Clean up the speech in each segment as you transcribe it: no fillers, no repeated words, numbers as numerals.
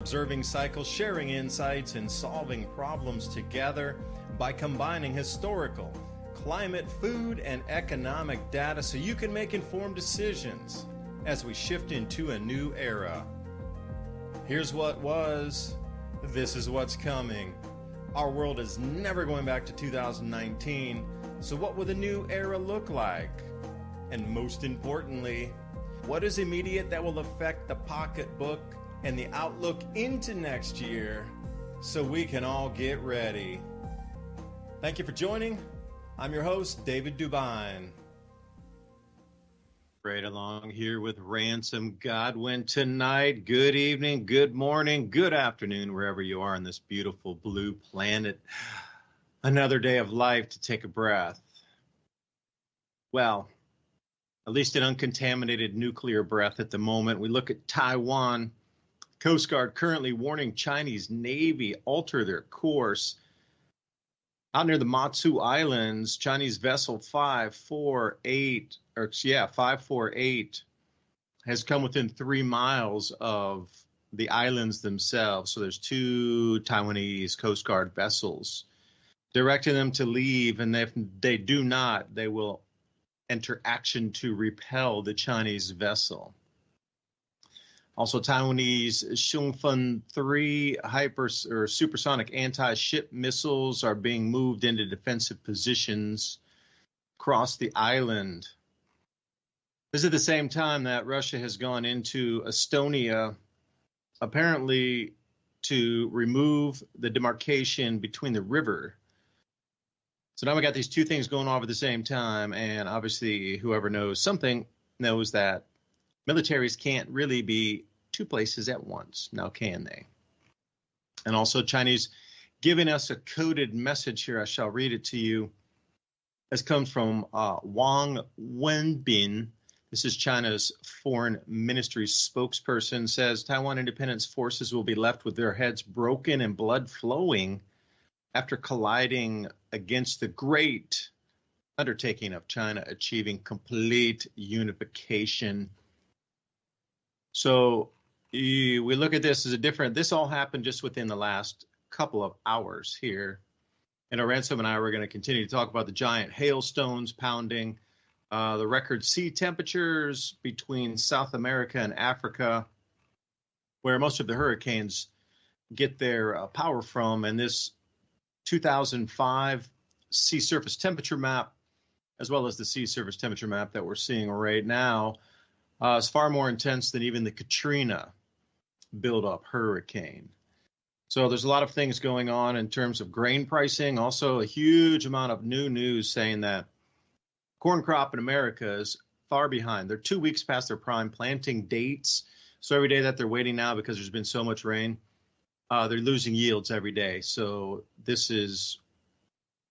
Observing cycles, sharing insights, and solving problems together by combining historical, climate, food, and economic data so you can make informed decisions as we shift into a new era. Here's what was, this is what's coming. Our world is never going back to 2019, so what will the new era look like? And most importantly, what is immediate that will affect the pocketbook and the outlook into next year so we can all get ready? Thank you for joining. I'm your host, David DuByne. Right along here with Ransom Godwin tonight. Good evening, good morning, good afternoon, wherever you are on this beautiful blue planet. Another day of life to take a breath. Well, at least an uncontaminated nuclear breath at the moment. We look at Taiwan. Coast Guard currently warning Chinese Navy alter their course. Out near the Matsu Islands, Chinese vessel 548 has come within 3 miles of the islands themselves. So there's 2 Taiwanese Coast Guard vessels directing them to leave, and if they do not, they will enter action to repel the Chinese vessel. Also, Taiwanese Xiongfen 3 supersonic anti-ship missiles are being moved into defensive positions across the island. This is at the same time that Russia has gone into Estonia, apparently to remove the demarcation between the river. So now we got these 2 things going on at the same time, and obviously whoever knows something knows that militaries can't really be 2 places at once. Now can they? And also Chinese giving us a coded message here. I shall read it to you. This comes from Wang Wenbin. This is China's foreign ministry spokesperson. Says Taiwan independence forces will be left with their heads broken and blood flowing after colliding against the great undertaking of China achieving complete unification. So we look at this as this all happened just within the last couple of hours here. And Ransom and I were going to continue to talk about the giant hailstones pounding, the record sea temperatures between South America and Africa, where most of the hurricanes get their power from, and this 2005 sea surface temperature map, as well as the sea surface temperature map that we're seeing right now, is far more intense than even the Katrina build-up hurricane. So there's a lot of things going on in terms of grain pricing. Also, a huge amount of new news saying that corn crop in America is far behind. They're 2 weeks past their prime planting dates. So every day that they're waiting now, because there's been so much rain, they're losing yields every day. So this is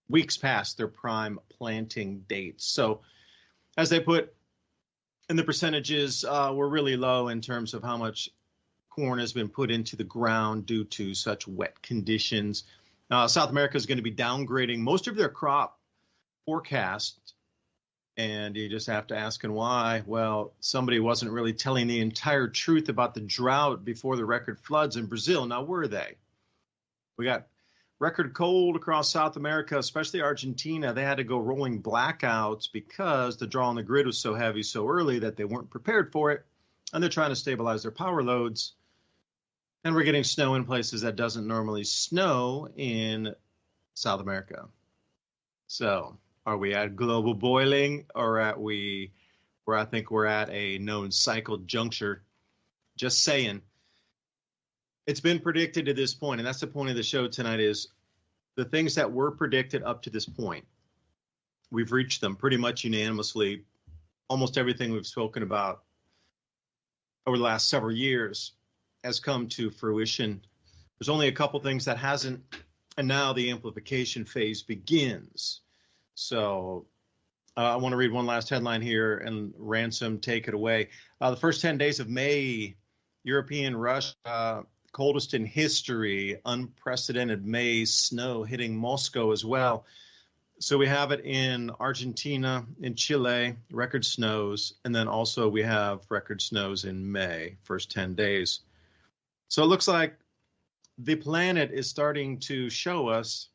weeks past their prime planting dates. So as they put in the percentages, we're really low in terms of how much corn has been put into the ground due to such wet conditions. South America is going to be downgrading most of their crop forecast. And you just have to ask, and why? Well, somebody wasn't really telling the entire truth about the drought before the record floods in Brazil. Now, were they? We got record cold across South America, especially Argentina. They had to go rolling blackouts because the draw on the grid was so heavy so early that they weren't prepared for it. And they're trying to stabilize their power loads. And we're getting snow in places that doesn't normally snow in South America. So are we at global boiling, or where I think we're at a known cycle juncture? Just saying. It's been predicted to this point, and that's the point of the show tonight, is the things that were predicted up to this point. We've reached them pretty much unanimously. Almost everything we've spoken about over the last several years has come to fruition. There's only a couple things that hasn't, and now the amplification phase begins. So I want to read one last headline here, and Ransom, take it away. The first 10 days of May, European Russia, coldest in history, unprecedented May snow hitting Moscow as well. So we have it in Argentina, in Chile, record snows, and then also we have record snows in May, first 10 days. So it looks like the planet is starting to show us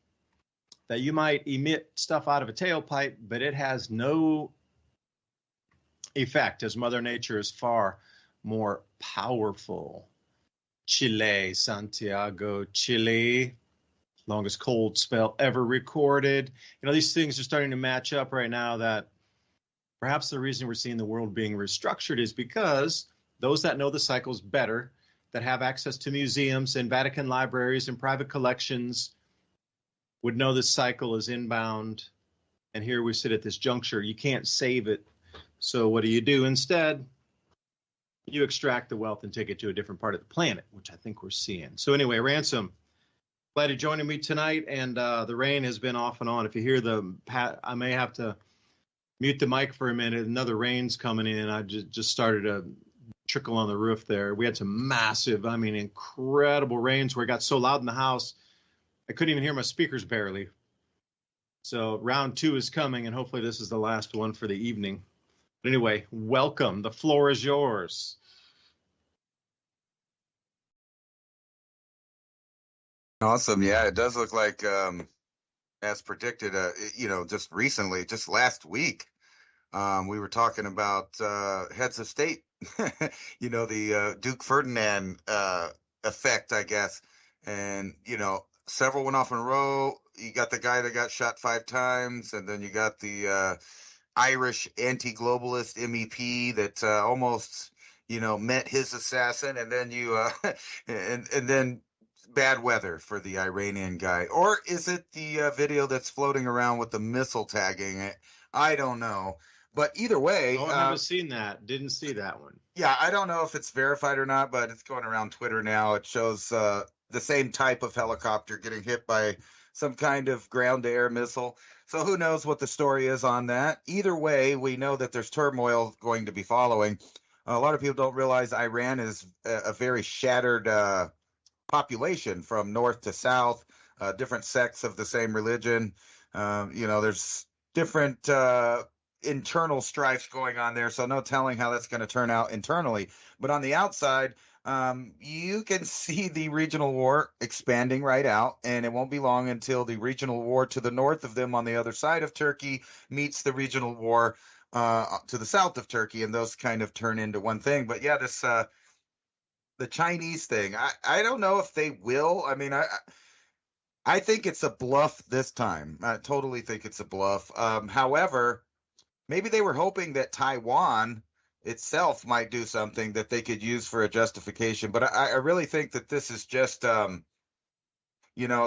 that you might emit stuff out of a tailpipe, but it has no effect, as Mother Nature is far more powerful. Chile, Santiago, Chile, longest cold spell ever recorded. You know, these things are starting to match up right now, that perhaps the reason we're seeing the world being restructured is because those that know the cycles better, that have access to museums and Vatican libraries and private collections, would know this cycle is inbound. And here we sit at this juncture. You can't save it. So what do? Instead, you extract the wealth and take it to a different part of the planet, which I think we're seeing. So anyway, Ransom, glad you're joining me tonight. And the rain has been off and on. If you hear I may have to mute the mic for a minute. Another rain's coming in. I just started a trickle on the roof there. We had some massive, incredible rains where it got so loud in the house, I couldn't even hear my speakers barely. So round 2 is coming, and hopefully this is the last one for the evening. But anyway, welcome. The floor is yours. Awesome. Yeah, it does look like, as predicted, just recently, just last week, we were talking about heads of state, the Duke Ferdinand effect, I guess. And, several went off in a row. You got the guy that got shot 5 times, and then you got the Irish anti-globalist MEP that almost, met his assassin, and then and then bad weather for the Iranian guy. Or is it the video that's floating around with the missile tagging it? I don't know. But either way, I haven't seen that. Didn't see that one. Yeah, I don't know if it's verified or not, but it's going around Twitter now. It shows the same type of helicopter getting hit by some kind of ground-to-air missile. So who knows what the story is on that. Either way, we know that there's turmoil going to be following. A lot of people don't realize Iran is a very shattered population from north to south, different sects of the same religion. There's different internal strifes going on there, so no telling how that's going to turn out internally. But on the outside, you can see the regional war expanding right out, and it won't be long until the regional war to the north of them on the other side of Turkey meets the regional war to the south of Turkey, and those kind of turn into one thing. But yeah, this the Chinese thing, I don't know if they will. I think it's a bluff this time. I totally think it's a bluff. However, maybe they were hoping that Taiwan itself might do something that they could use for a justification. But I really think that this is just, a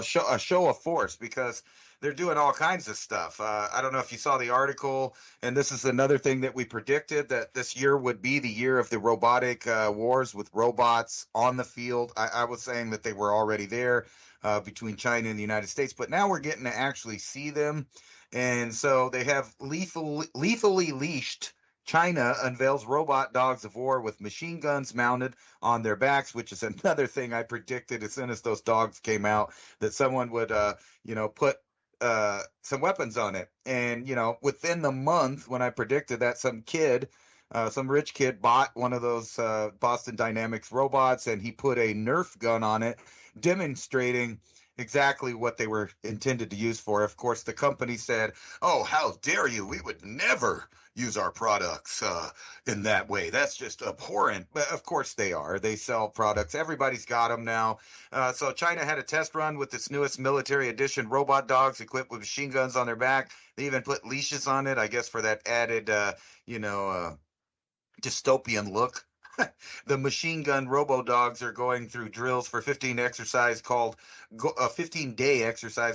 show of force, because they're doing all kinds of stuff. I don't know if you saw the article, and this is another thing that we predicted, that this year would be the year of the robotic wars with robots on the field. I was saying that they were already there between China and the United States, but now we're getting to actually see them. And so they have lethally leashed. China unveils robot dogs of war with machine guns mounted on their backs, which is another thing I predicted as soon as those dogs came out, that someone would, put some weapons on it. And, within the month when I predicted that, some rich kid bought one of those Boston Dynamics robots, and he put a Nerf gun on it, demonstrating exactly what they were intended to use for. Of course, the company said, "Oh, how dare you? We would never use our products in that way. That's just abhorrent." But of course they are. They sell products. Everybody's got them now. So China had a test run with its newest military edition robot dogs equipped with machine guns on their back. They even put leashes on it, I guess, for that added, dystopian look. The machine gun robo dogs are going through drills for 15-day exercise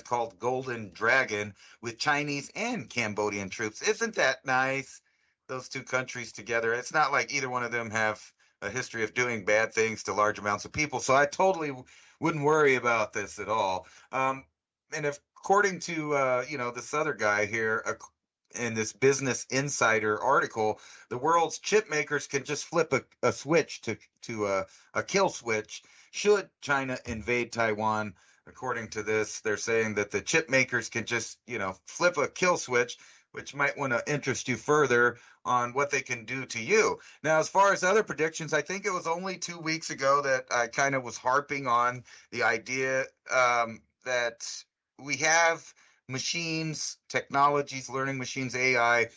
called Golden Dragon with Chinese and Cambodian troops. Isn't that nice? Those two countries together. It's not like either one of them have a history of doing bad things to large amounts of people, so I totally wouldn't worry about this at all. And according to this other guy here, in this Business Insider article, the world's chip makers can just flip a switch to a kill switch should China invade Taiwan. According to this, they're saying that the chip makers can just, flip a kill switch, which might want to interest you further on what they can do to you. Now, as far as other predictions, I think it was only 2 weeks ago that I kind of was harping on the idea that we have machines, technologies, learning machines, AI,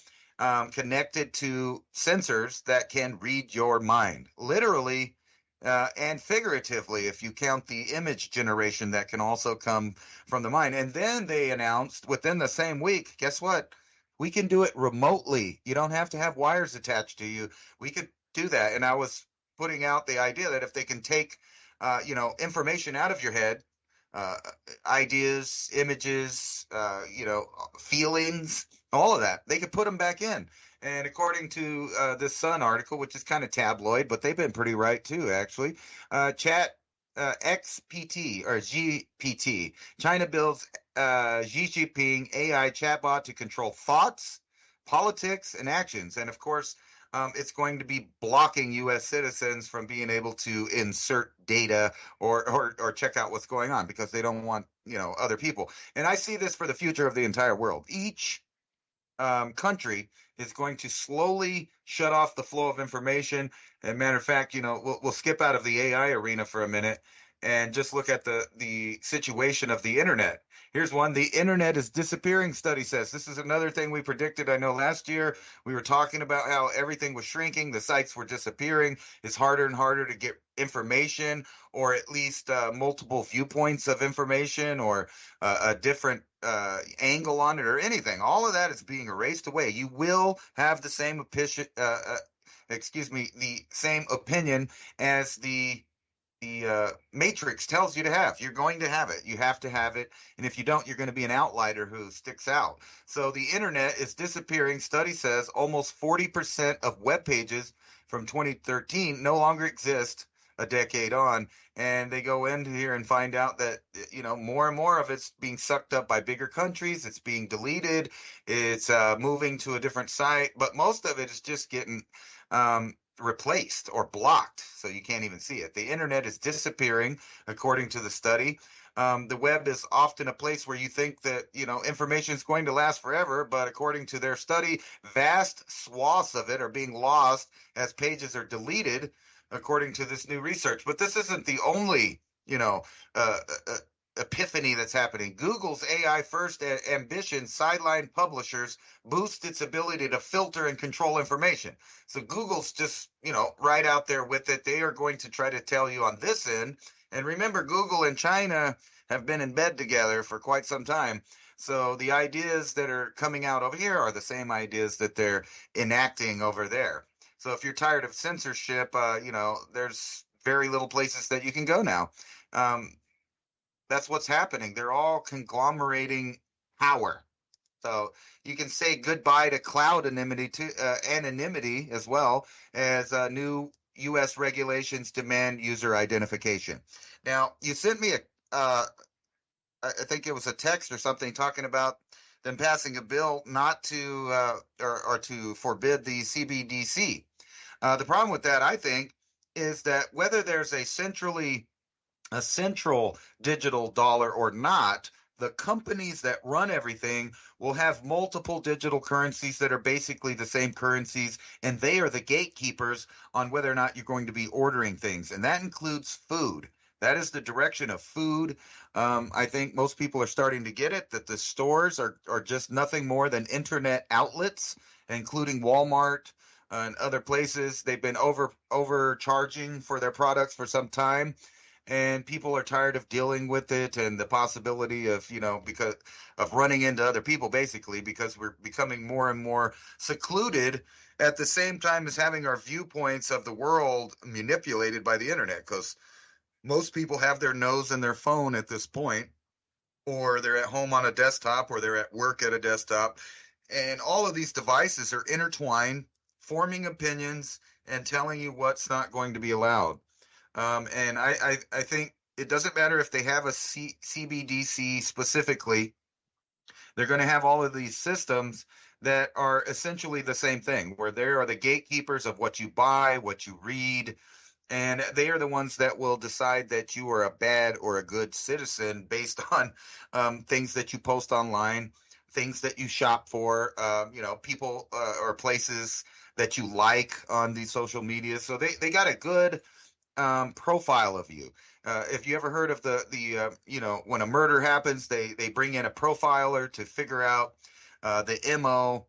connected to sensors that can read your mind, literally and figuratively, if you count the image generation that can also come from the mind. And then they announced within the same week, guess what? We can do it remotely. You don't have to have wires attached to you. We could do that. And I was putting out the idea that if they can take, information out of your head, uh, ideas, images, feelings, all of that, they could put them back in. And according to this Sun article, which is kind of tabloid, but they've been pretty right too, actually, Chat XPT or GPT, China builds Xi Jinping AI chatbot to control thoughts, politics, and actions. And of course, it's going to be blocking U.S. citizens from being able to insert data or check out what's going on because they don't want other people. And I see this for the future of the entire world. Each country is going to slowly shut off the flow of information. And matter of fact, we'll skip out of the AI arena for a minute and just look at the situation of the internet. Here's one. The internet is disappearing, study says. This is another thing we predicted. I know last year we were talking about how everything was shrinking. The sites were disappearing. It's harder and harder to get information, or at least multiple viewpoints of information, or a different angle on it, or anything. All of that is being erased away. You will have the same opinion, the same opinion as the Matrix tells you to have. You're going to have it. You have to have it. And if you don't, you're going to be an outlier who sticks out. So the internet is disappearing. Study says almost 40% of web pages from 2013 no longer exist a decade on. And they go into here and find out that, more and more of it's being sucked up by bigger countries. It's being deleted. It's moving to a different site. But most of it is just getting replaced or blocked, so you can't even see it. The internet is disappearing, according to the study. The web is often a place where you think that information is going to last forever, but according to their study, vast swaths of it are being lost as pages are deleted, according to this new research. But this isn't the only epiphany that's happening. Google's AI first ambition, sideline publishers, boost its ability to filter and control information. So Google's just, right out there with it. They are going to try to tell you on this end. And remember, Google and China have been in bed together for quite some time. So the ideas that are coming out over here are the same ideas that they're enacting over there. So if you're tired of censorship, there's very little places that you can go now. That's what's happening. They're all conglomerating power. So you can say goodbye to cloud anonymity as well as new U.S. regulations demand user identification. Now, you sent me I think it was a text or something talking about them passing a bill not to or to forbid the CBDC. The problem with that, I think, is that whether there's a central digital dollar or not, the companies that run everything will have multiple digital currencies that are basically the same currencies, and they are the gatekeepers on whether or not you're going to be ordering things. And that includes food. That is the direction of food. I think most people are starting to get it, that the stores are just nothing more than internet outlets, including Walmart and other places. They've been overcharging for their products for some time. And people are tired of dealing with it and the possibility of, because of running into other people, basically, because we're becoming more and more secluded at the same time as having our viewpoints of the world manipulated by the internet. Because most people have their nose in their phone at this point, or they're at home on a desktop, or they're at work at a desktop. And all of these devices are intertwined, forming opinions and telling you what's not going to be allowed. And I think it doesn't matter if they have a CBDC specifically. They're going to have all of these systems that are essentially the same thing, where they are the gatekeepers of what you buy, what you read, and they are the ones that will decide that you are a bad or a good citizen based on things that you post online, things that you shop for, people or places that you like on these social media. So they got a good profile of you. If you ever heard of when a murder happens, they bring in a profiler to figure out the MO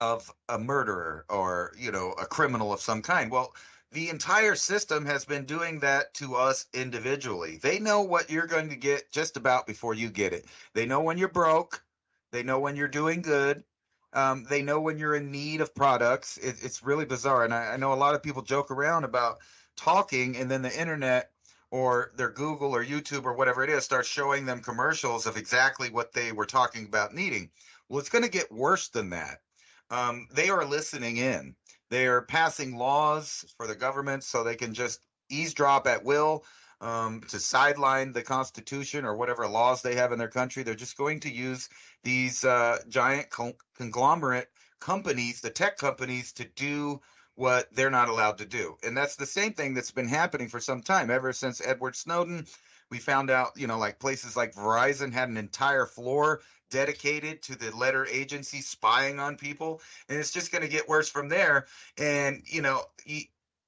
of a murderer or a criminal of some kind. Well, the entire system has been doing that to us individually. They know what you're going to get just about before you get it. They know when you're broke. They know when you're doing good. They know when you're in need of products. It's really bizarre. And I know a lot of people joke around about talking, and then the internet or their Google or YouTube or whatever it is starts showing them commercials of exactly what they were talking about needing. Well, it's going to get worse than that. They are listening in. They are passing laws for the government so they can just eavesdrop at will, to sideline the Constitution or whatever laws they have in their country. They're just going to use these giant conglomerate companies, the tech companies, to do what they're not allowed to do. And that's the same thing that's been happening for some time, ever since Edward Snowden. We found out, like places like Verizon had an entire floor dedicated to the letter agency spying on people. And it's just going to get worse from there. And,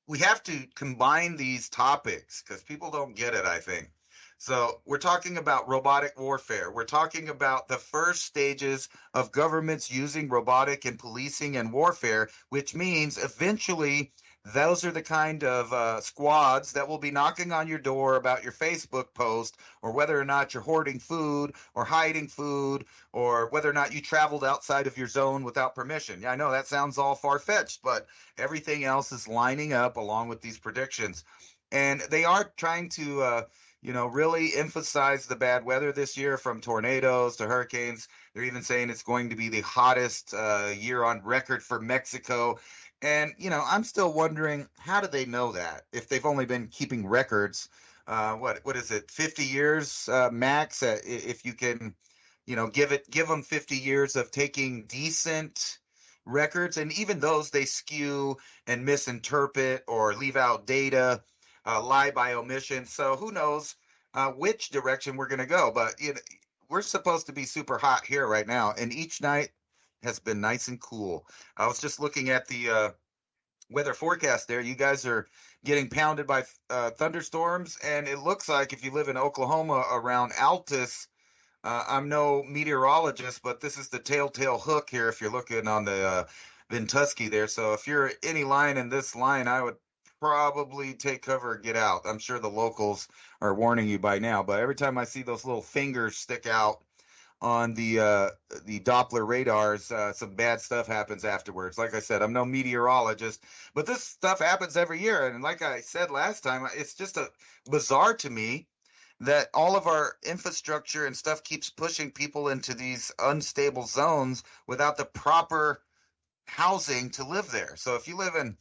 we have to combine these topics because people don't get it, I think. So we're talking about robotic warfare. We're talking about the first stages of governments using robotic in policing and warfare, which means eventually those are the kind of squads that will be knocking on your door about your Facebook post, or whether or not you're hoarding food or hiding food, or whether or not you traveled outside of your zone without permission. Yeah, I know that sounds all far-fetched, but everything else is lining up along with these predictions. And they are trying to really emphasize the bad weather this year, from tornadoes to hurricanes. They're even saying it's going to be the hottest year on record for Mexico. And, I'm still wondering, how do they know that if they've only been keeping records? What is it, 50 years max? If you can, give them 50 years of taking decent records. And even those, they skew and misinterpret or leave out data, lie by omission. So who knows which direction we're going to go. But we're supposed to be super hot here right now. And each night has been nice and cool. I was just looking at the weather forecast there. You guys are getting pounded by thunderstorms. And it looks like, if you live in Oklahoma around Altus, I'm no meteorologist, but this is the telltale hook here if you're looking on the Ventusky there. So if you're any line in this line, I would probably take cover and get out. I'm sure the locals are warning you by now, but every time I see those little fingers stick out on the Doppler radars, some bad stuff happens afterwards. Like I said, I'm no meteorologist, but this stuff happens every year. And like I said last time, it's just bizarre to me that all of our infrastructure and stuff keeps pushing people into these unstable zones without the proper housing to live there. So if you live in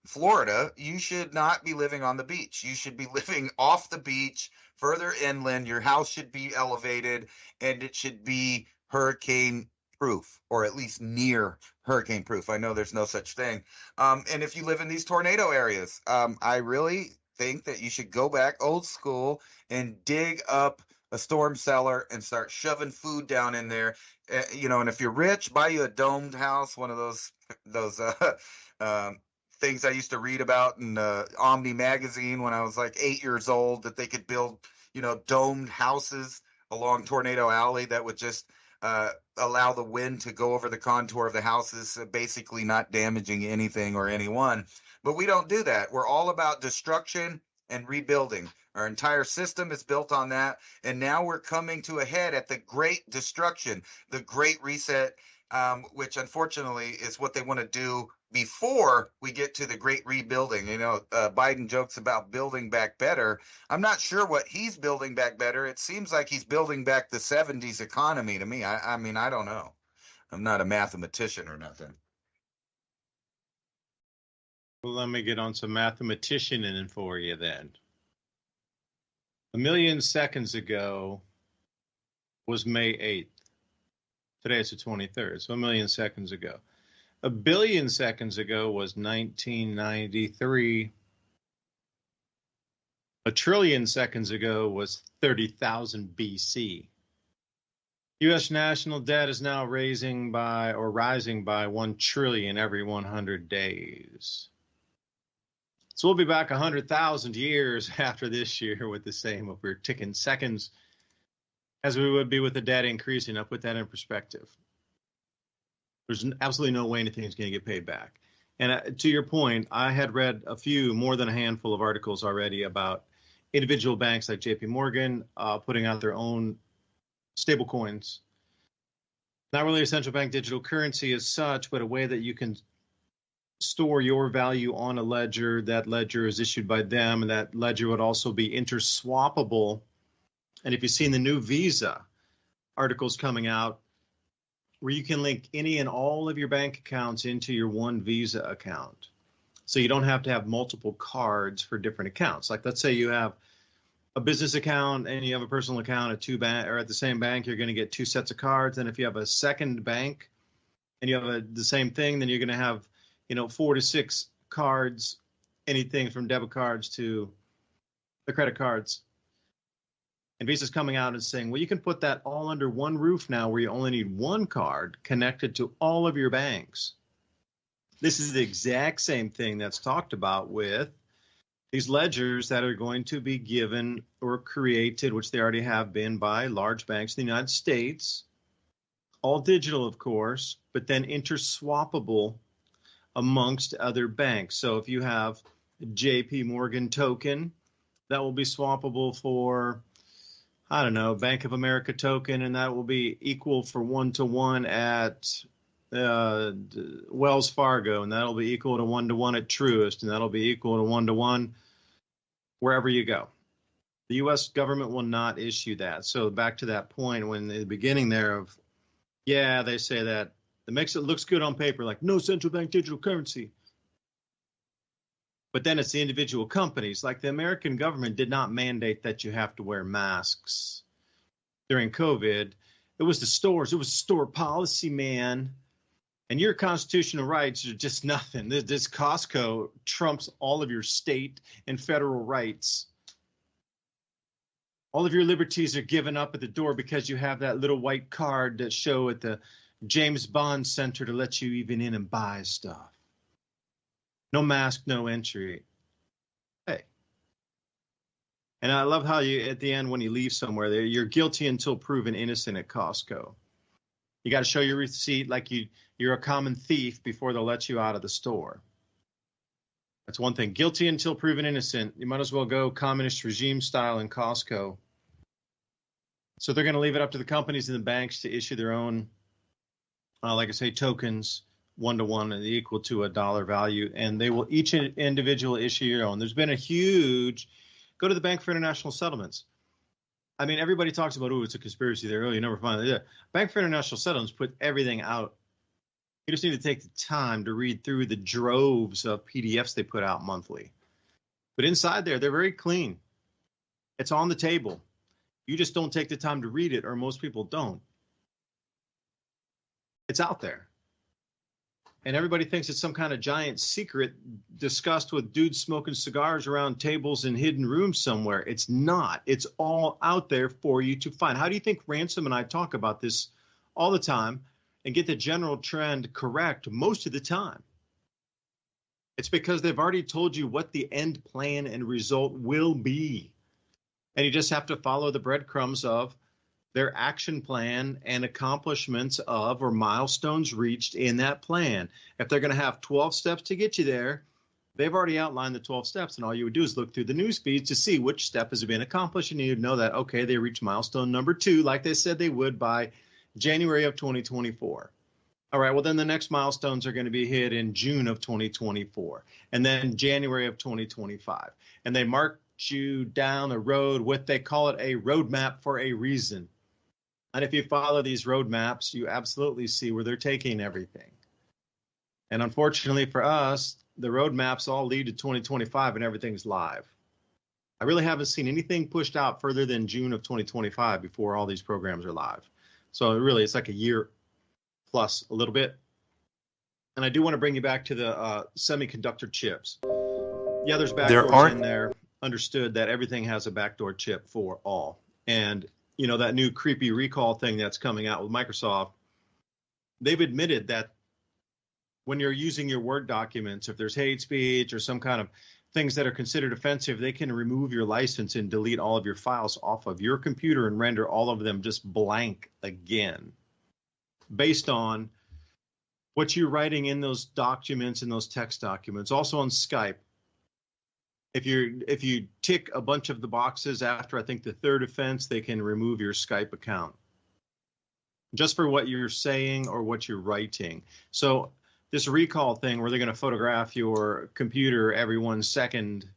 Florida, you should not be living on the beach. You should be living off the beach, further inland. Your house should be elevated, and it should be hurricane proof, or at least near hurricane proof. I know there's no such thing. And if you live in these tornado areas, I really think that you should go back old school and dig up a storm cellar and start shoving food down in there. And if you're rich, buy you a domed house, one of those things I used to read about in Omni magazine when I was like 8 years old, that they could build, domed houses along Tornado Alley that would just allow the wind to go over the contour of the houses, basically not damaging anything or anyone. But we don't do that. We're all about destruction and rebuilding. Our entire system is built on that. And now we're coming to a head at the great destruction, the great reset, which unfortunately is what they want to do before we get to the great rebuilding. Biden jokes about building back better. I'm not sure what he's building back better. It seems like he's building back the 70s economy to me. I mean, I don't know. I'm not a mathematician or nothing. Well, let me get on some mathematicianing for you then. 1,000,000 seconds ago was May 8th. Today it's the 23rd, so 1,000,000 seconds ago. 1,000,000,000 seconds ago was 1993. 1,000,000,000,000 seconds ago was 30,000 BC. U.S. national debt is now rising by 1 trillion every 100 days. So we'll be back 100,000 years after this year with the same, if we're ticking seconds, as we would be with the debt increasing. I'll put that in perspective. There's absolutely no way anything is going to get paid back. And to your point, I had read more than a handful of articles already about individual banks like JP Morgan putting out their own stable coins. Not really a central bank digital currency as such, but a way that you can store your value on a ledger. That ledger is issued by them, and that ledger would also be interswappable. And if you've seen the new Visa articles coming out, where you can link any and all of your bank accounts into your one Visa account. So you don't have to have multiple cards for different accounts. Like, let's say you have a business account and you have a personal account at at the same bank, you're going to get 2 sets of cards. And if you have a second bank and you have the same thing, then you're going to have, 4 to 6 cards, anything from debit cards to the credit cards. And Visa's coming out and saying, well, you can put that all under one roof now, where you only need one card connected to all of your banks. This is the exact same thing that's talked about with these ledgers that are going to be given or created, which they already have been, by large banks in the United States. All digital, of course, but then interswappable amongst other banks. So if you have a JP Morgan token, that will be swappable for, I don't know, Bank of America token, and that will be equal for 1-to-1 at Wells Fargo, and that'll be equal to 1-to-1 at Truist, and that'll be equal to 1-to-1 wherever you go. The U.S. government will not issue that. So back to that point when in the beginning there of, they say that it makes it looks good on paper, like no central bank digital currency. But then it's the individual companies. Like, the American government did not mandate that you have to wear masks during COVID. It was the stores. It was store policy, man. And your constitutional rights are just nothing. This Costco trumps all of your state and federal rights. All of your liberties are given up at the door because you have that little white card that show at the James Bond Center to let you even in and buy stuff. No mask, no entry. Hey. And I love how you, at the end, when you leave somewhere, you're guilty until proven innocent at Costco. You got to show your receipt like you're a common thief before they'll let you out of the store. That's one thing. Guilty until proven innocent. You might as well go communist regime style in Costco. So they're going to leave it up to the companies and the banks to issue their own, like I say, tokens, 1-to-1 and equal to $1 value, and they will each individual issue your own. There's been a huge, go to the Bank for International Settlements. I mean, everybody talks about, it's a conspiracy there. You never find it. Bank for International Settlements put everything out. You just need to take the time to read through the droves of PDFs they put out monthly. But inside there, they're very clean. It's on the table. You just don't take the time to read it, or most people don't. It's out there. And everybody thinks it's some kind of giant secret discussed with dudes smoking cigars around tables in hidden rooms somewhere. It's not. It's all out there for you to find. How do you think Ransom and I talk about this all the time and get the general trend correct most of the time? It's because they've already told you what the end plan and result will be. And you just have to follow the breadcrumbs of their action plan and accomplishments of, or milestones reached in that plan. If they're going to have 12 steps to get you there, they've already outlined the 12 steps, and all you would do is look through the news feeds to see which step has been accomplished, and you'd know that, okay, they reached milestone number 2, like they said they would by January of 2024. All right, well, then the next milestones are going to be hit in June of 2024, and then January of 2025. And they mark you down the road, what they call it, a roadmap for a reason. And if you follow these roadmaps, you absolutely see where they're taking everything. And unfortunately for us, the roadmaps all lead to 2025 and everything's live. I really haven't seen anything pushed out further than June of 2025 before all these programs are live. So really, it's like a year plus a little bit. And I do want to bring you back to the semiconductor chips. Yeah, there's backdoors in there. Understood that everything has a backdoor chip for all. And that new creepy recall thing that's coming out with Microsoft, they've admitted that when you're using your Word documents, if there's hate speech or some kind of things that are considered offensive, they can remove your license and delete all of your files off of your computer and render all of them just blank again, based on what you're writing in those documents, in those text documents. Also on Skype, if you tick a bunch of the boxes after, I think, the third offense, they can remove your Skype account just for what you're saying or what you're writing. So this recall thing where they're going to photograph your computer every 1 second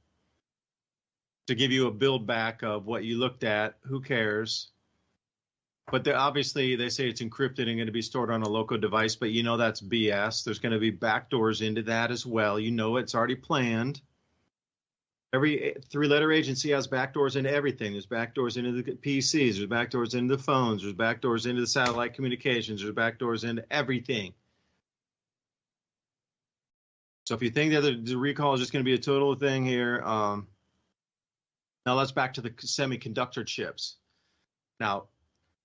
to give you a build back of what you looked at, who cares? But obviously they say it's encrypted and going to be stored on a local device, but that's BS. There's going to be backdoors into that as well. It's already planned. Every 3-letter agency has backdoors into everything. There's backdoors into the PCs. There's backdoors into the phones. There's backdoors into the satellite communications. There's backdoors into everything. So if you think that the recall is just going to be a total thing here, now let's back to the semiconductor chips. Now,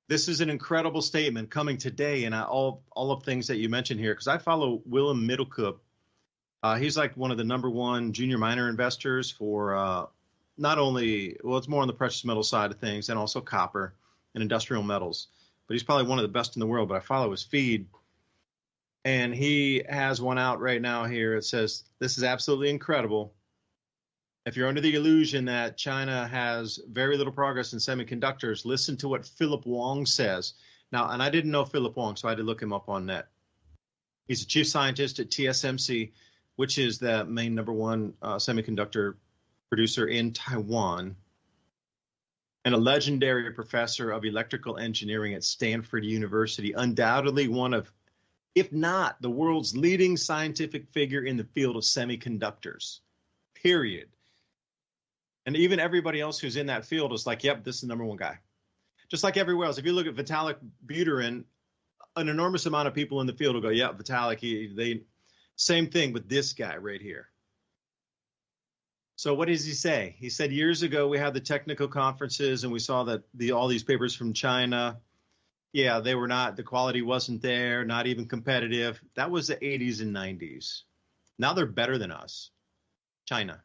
this is an incredible statement coming today, and all of things that you mentioned here, because I follow Willem Middelkoop. He's like one of the #1 junior miner investors for not only, well, it's more on the precious metal side of things and also copper and industrial metals. But he's probably one of the best in the world, but I follow his feed. And he has one out right now here. It says, this is absolutely incredible. If you're under the illusion that China has very little progress in semiconductors, listen to what Philip Wang says. Now, and I didn't know Philip Wang, so I had to look him up on net. He's a chief scientist at TSMC, which is the main #1 semiconductor producer in Taiwan, and a legendary professor of electrical engineering at Stanford University, undoubtedly one of, if not the world's leading scientific figure in the field of semiconductors, period. And even everybody else who's in that field is like, yep, this is the #1 guy. Just like everywhere else. If you look at Vitalik Buterin, an enormous amount of people in the field will go, yeah, Vitalik, same thing with this guy right here. So what does he say? He said years ago we had the technical conferences and we saw that all these papers from China, yeah, they were not, the quality wasn't there, not even competitive. That was the 80s and 90s. Now they're better than us, China.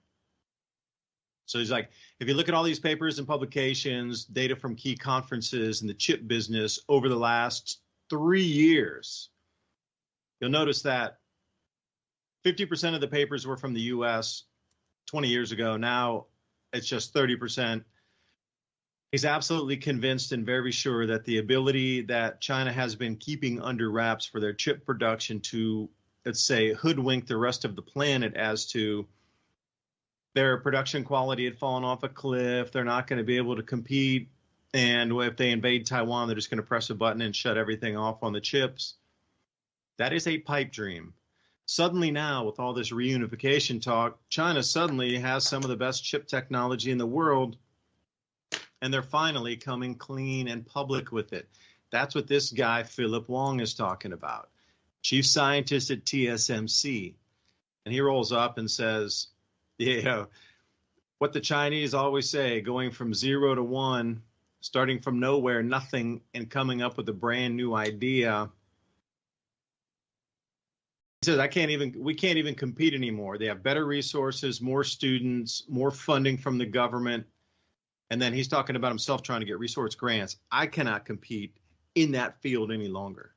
So he's like, if you look at all these papers and publications, data from key conferences in the chip business over the last 3 years, you'll notice that 50% of the papers were from the US 20 years ago. Now it's just 30%. He's absolutely convinced and very sure that the ability that China has been keeping under wraps for their chip production to, let's say, hoodwink the rest of the planet as to their production quality had fallen off a cliff. They're not going to be able to compete. And if they invade Taiwan, they're just going to press a button and shut everything off on the chips. That is a pipe dream. Suddenly now, with all this reunification talk, China suddenly has some of the best chip technology in the world, and they're finally coming clean and public with it. That's what this guy, Philip Wang, is talking about, chief scientist at TSMC. And he rolls up and says, what the Chinese always say, going from 0 to 1, starting from nowhere, nothing, and coming up with a brand new idea. He says, we can't even compete anymore. They have better resources, more students, more funding from the government. And then he's talking about himself trying to get resource grants. I cannot compete in that field any longer.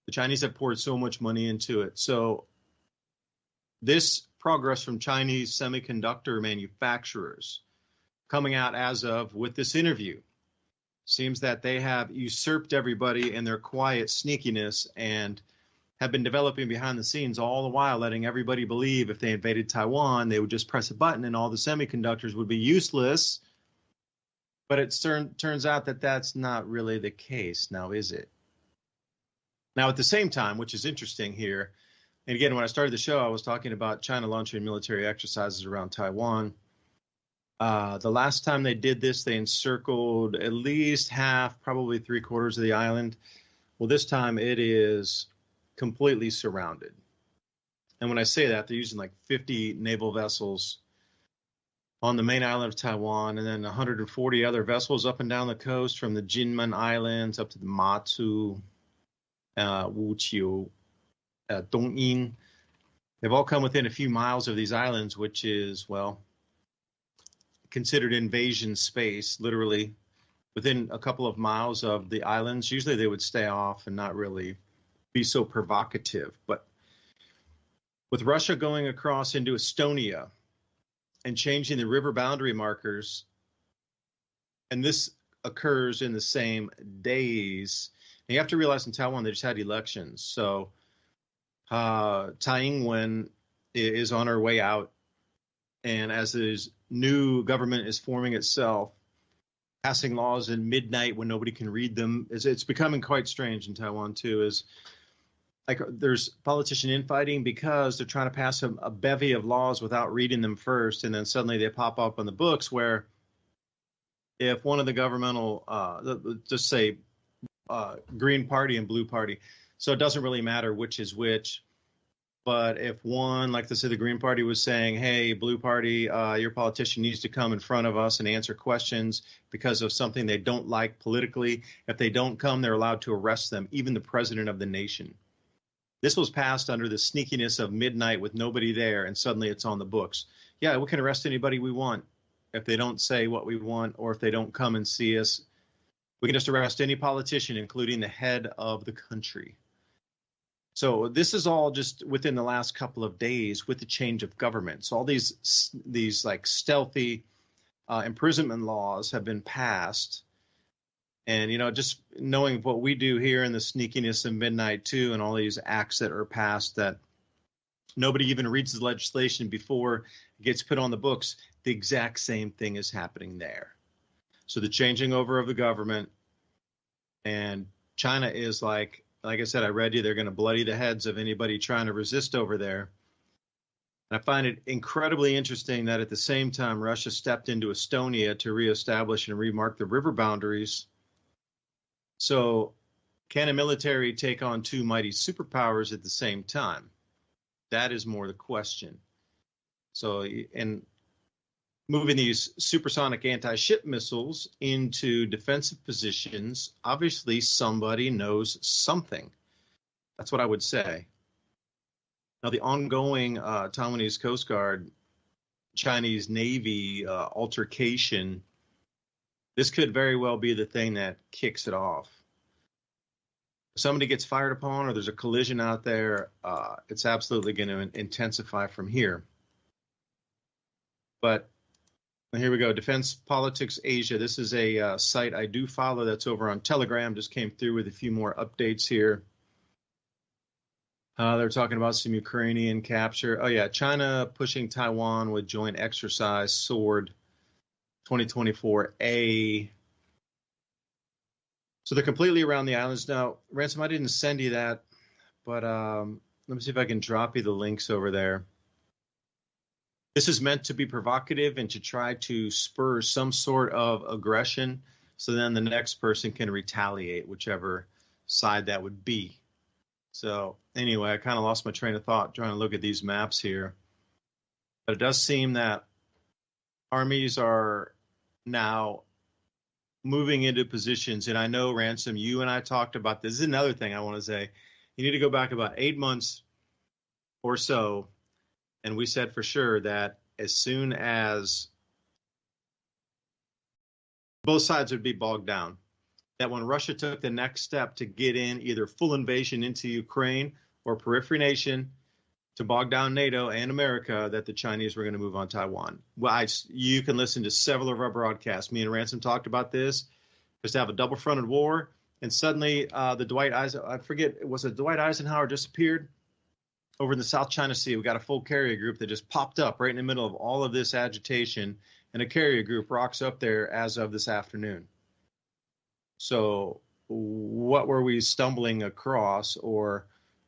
The Chinese have poured so much money into it. So this progress from Chinese semiconductor manufacturers coming out as of with this interview seems that they have usurped everybody in their quiet sneakiness and have been developing behind the scenes all the while, letting everybody believe if they invaded Taiwan, they would just press a button and all the semiconductors would be useless. But it turns out that that's not really the case now, is it? Now, at the same time, which is interesting here, and again, when I started the show, I was talking about China launching military exercises around Taiwan. The last time they did this, they encircled at least half, probably 3/4 of the island. Well, this time it is completely surrounded. And when I say that, they're using like 50 naval vessels on the main island of Taiwan, and then 140 other vessels up and down the coast from the Jinmen Islands up to the Matsu, Wuqiu, Dongying. They've all come within a few miles of these islands, which is, well, considered invasion space, literally within a couple of miles of the islands. Usually they would stay off and not really be so provocative. But with Russia going across into Estonia and changing the river boundary markers, and this occurs in the same days, and you have to realize in Taiwan they just had elections. So Tsai Ing-wen is on her way out, and as this new government is forming itself, passing laws at midnight when nobody can read them, it's becoming quite strange in Taiwan too. Is like there's politician infighting because they're trying to pass a bevy of laws without reading them first, and then suddenly they pop up on the books where if one of the governmental, just say Green Party and Blue Party, so it doesn't really matter which is which. But if one, like let's say the Green Party was saying, hey, Blue Party, your politician needs to come in front of us and answer questions because of something they don't like politically. If they don't come, they're allowed to arrest them, even the president of the nation. This was passed under the sneakiness of midnight with nobody there, and suddenly it's on the books. Yeah, we can arrest anybody we want if they don't say what we want or if they don't come and see us. We can just arrest any politician, including the head of the country. So this is all just within the last couple of days with the change of government. So all these like stealthy imprisonment laws have been passed. And, you know, just knowing what we do here in the sneakiness of midnight too, and all these acts that are passed that nobody even reads the legislation before it gets put on the books, the exact same thing is happening there. So the changing over of the government, and China is like I said, I read you, they're going to bloody the heads of anybody trying to resist over there. And I find it incredibly interesting that at the same time, Russia stepped into Estonia to reestablish and remark the river boundaries. So can a military take on two mighty superpowers at the same time? That is more the question. So, and moving these supersonic anti-ship missiles into defensive positions, obviously somebody knows something. That's what I would say. Now, the ongoing Taiwanese Coast Guard, Chinese Navy altercation, this could very well be the thing that kicks it off. If somebody gets fired upon or there's a collision out there, it's absolutely going to intensify from here. But here we go. Defense Politics Asia. This is a site I do follow that's over on Telegram. Just came through with a few more updates here. They're talking about some Ukrainian capture. Oh, yeah. China pushing Taiwan with joint exercise SWORD 2024A. So they're completely around the islands. Now, Ransom, I didn't send you that, but let me see if I can drop you the links over there. This is meant to be provocative and to try to spur some sort of aggression so then the next person can retaliate, whichever side that would be. So anyway, I kind of lost my train of thought trying to look at these maps here. But it does seem that armies are now moving into positions. And I know, Ransom, you and I talked about this. This is another thing I want to say. You need to go back about 8 months or so. And we said for sure that as soon as both sides would be bogged down, that when Russia took the next step to get in either full invasion into Ukraine or periphery nation to bog down NATO and America, that the Chinese were going to move on Taiwan. Well, you can listen to several of our broadcasts. Me and Ransom talked about this, just to have a double-fronted war. And suddenly the Dwight Eisenhower, I forget, was it Dwight Eisenhower disappeared? Over in the South China Sea, we got a full carrier group that just popped up right in the middle of all of this agitation, and a carrier group rocks up there as of this afternoon. So what were we stumbling across, or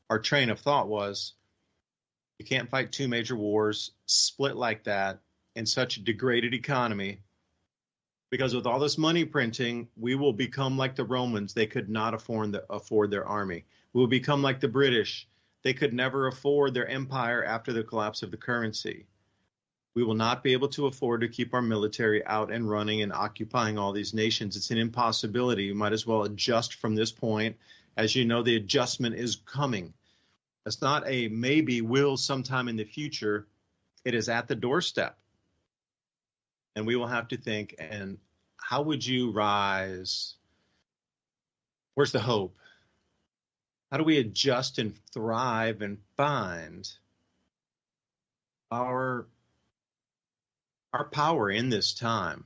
our train of thought was, you can't fight two major wars split like that in such a degraded economy, because with all this money printing, we will become like the Romans. They could not afford their army. We will become like the British. They could never afford their empire after the collapse of the currency. We will not be able to afford to keep our military out and running and occupying all these nations. It's an impossibility. You might as well adjust from this point. As you know, the adjustment is coming. It's not a maybe, will sometime in the future. It is at the doorstep. And we will have to think, and how would you rise? Where's the hope? How do we adjust and thrive and find our power in this time?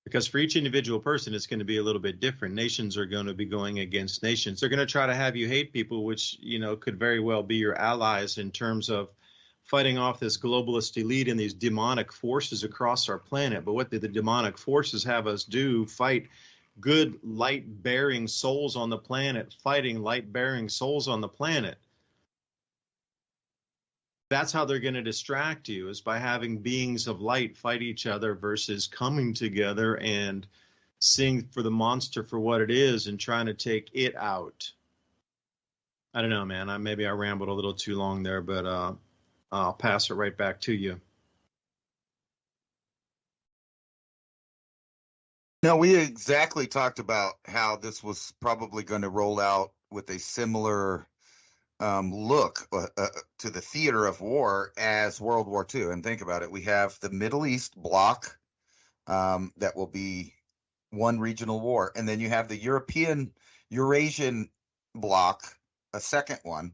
Because for each individual person, it's going to be a little bit different. Nations are going to be going against nations. They're going to try to have you hate people, which, you know, could very well be your allies in terms of fighting off this globalist elite and these demonic forces across our planet. But what did the demonic forces have us do? Fight good light-bearing souls on the planet, fighting light-bearing souls on the planet. That's how they're going to distract you, is by having beings of light fight each other versus coming together and seeing for the monster for what it is and trying to take it out. I don't know, man. Maybe I rambled a little too long there, but I'll pass it right back to you. No, we exactly talked about how this was probably going to roll out with a similar look to the theater of war as World War II. And think about it. We have the Middle East bloc that will be one regional war. And then you have the Eurasian bloc, a second one.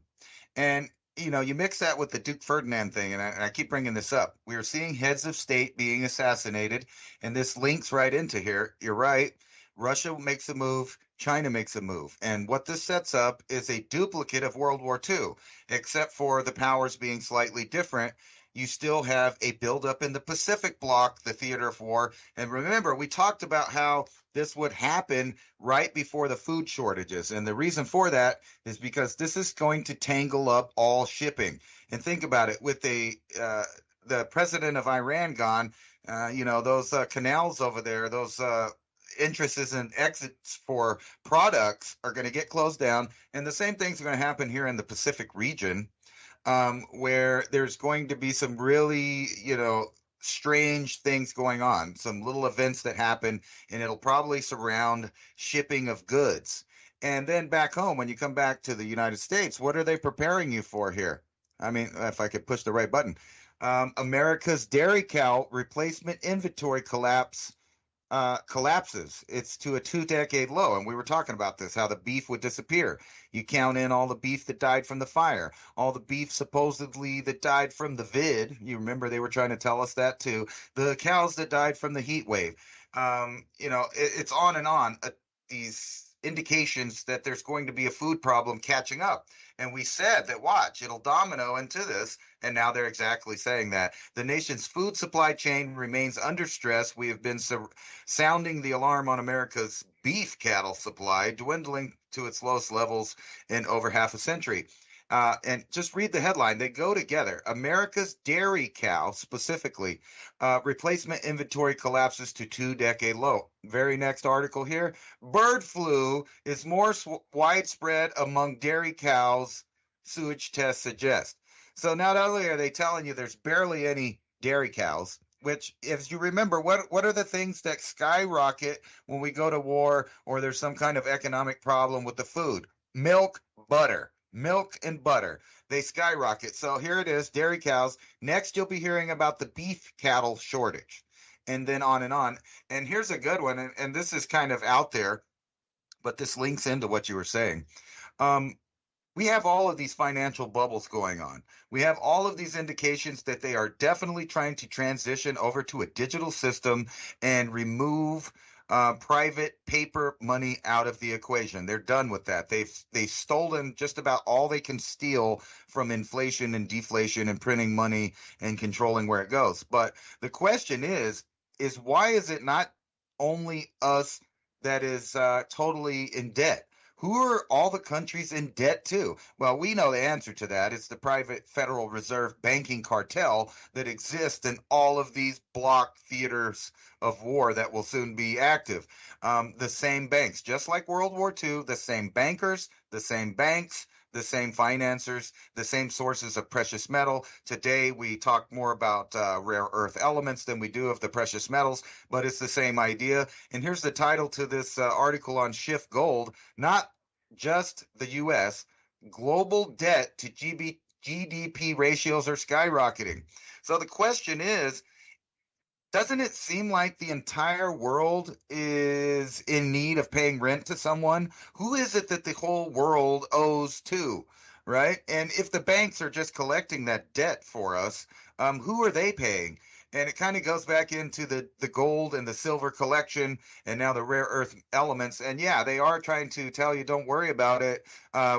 And you know, you mix that with the Duke Ferdinand thing, and I keep bringing this up. We are seeing heads of state being assassinated, and this links right into here. You're right. Russia makes a move. China makes a move. And what this sets up is a duplicate of World War II, except for the powers being slightly different. You still have a buildup in the Pacific bloc, the theater of war. And remember, we talked about how this would happen right before the food shortages. And the reason for that is because this is going to tangle up all shipping. And think about it, with the president of Iran gone, you know, those canals over there, those entrances and exits for products are going to get closed down. And the same things are going to happen here in the Pacific region. Where there's going to be some really, you know, strange things going on, some little events that happen, and it'll probably surround shipping of goods. And then back home, when you come back to the United States, what are they preparing you for here? I mean, if I could push the right button. America's dairy cow replacement inventory collapses. It's to a 2-decade low. And we were talking about this, how the beef would disappear. You count in all the beef that died from the fire, all the beef supposedly that died from the vid. You remember they were trying to tell us that too. The cows that died from the heat wave. You know, it's on and on. These indications that there's going to be a food problem catching up. And we said that, watch, it'll domino into this. And now they're exactly saying that. The nation's food supply chain remains under stress. We have been sounding the alarm on America's beef cattle supply, dwindling to its lowest levels in over half a century. And just read the headline. They go together. America's dairy cow, specifically, replacement inventory collapses to 2-decade low. Very next article here. Bird flu is more widespread among dairy cows, sewage tests suggest. So not only are they telling you there's barely any dairy cows, which, if you remember, what are the things that skyrocket when we go to war or there's some kind of economic problem with the food? Milk, butter. Milk and butter. They skyrocket. So here it is, dairy cows. Next, you'll be hearing about the beef cattle shortage, and then on and on. And here's a good one, and this is kind of out there, but this links into what you were saying. We have all of these financial bubbles going on. We have all of these indications that they are definitely trying to transition over to a digital system and remove private paper money out of the equation. They're done with that. They've stolen just about all they can steal from inflation and deflation and printing money and controlling where it goes. But the question is why is it not only us that is totally in debt? Who are all the countries in debt to? Well, we know the answer to that. It's the private Federal Reserve banking cartel that exists in all of these block theaters of war that will soon be active. The same banks, just like World War II, the same bankers, the same banks, the same financiers, the same sources of precious metal. Today, we talk more about rare earth elements than we do of the precious metals, but it's the same idea. And here's the title to this article on Shift Gold, not just the U.S., global debt to GDP ratios are skyrocketing. So the question is, doesn't it seem like the entire world is in need of paying rent to someone? Who is it that the whole world owes to, right? And if the banks are just collecting that debt for us, who are they paying? And it kind of goes back into the gold and the silver collection and now the rare earth elements. And yeah, they are trying to tell you, don't worry about it.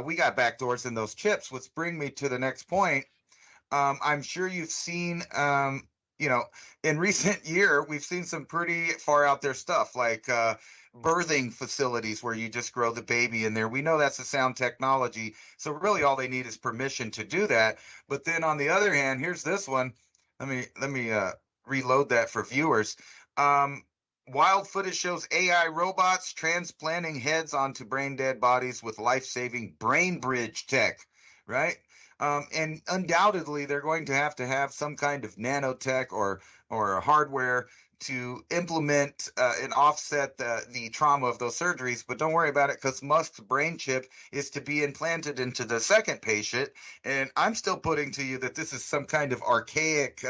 We got backdoors in those chips, which bring me to the next point. I'm sure you've seen, you know, in recent year, we've seen some pretty far out there stuff like birthing facilities where you just grow the baby in there. We know that's a sound technology. So really all they need is permission to do that. But then on the other hand, here's this one. Let me reload that for viewers. Wild footage shows AI robots transplanting heads onto brain dead bodies with life-saving brain bridge tech, right? And undoubtedly, they're going to have some kind of nanotech or hardware to implement and offset the trauma of those surgeries. But don't worry about it, because Musk's brain chip is to be implanted into the second patient. And I'm still putting to you that this is some kind of archaic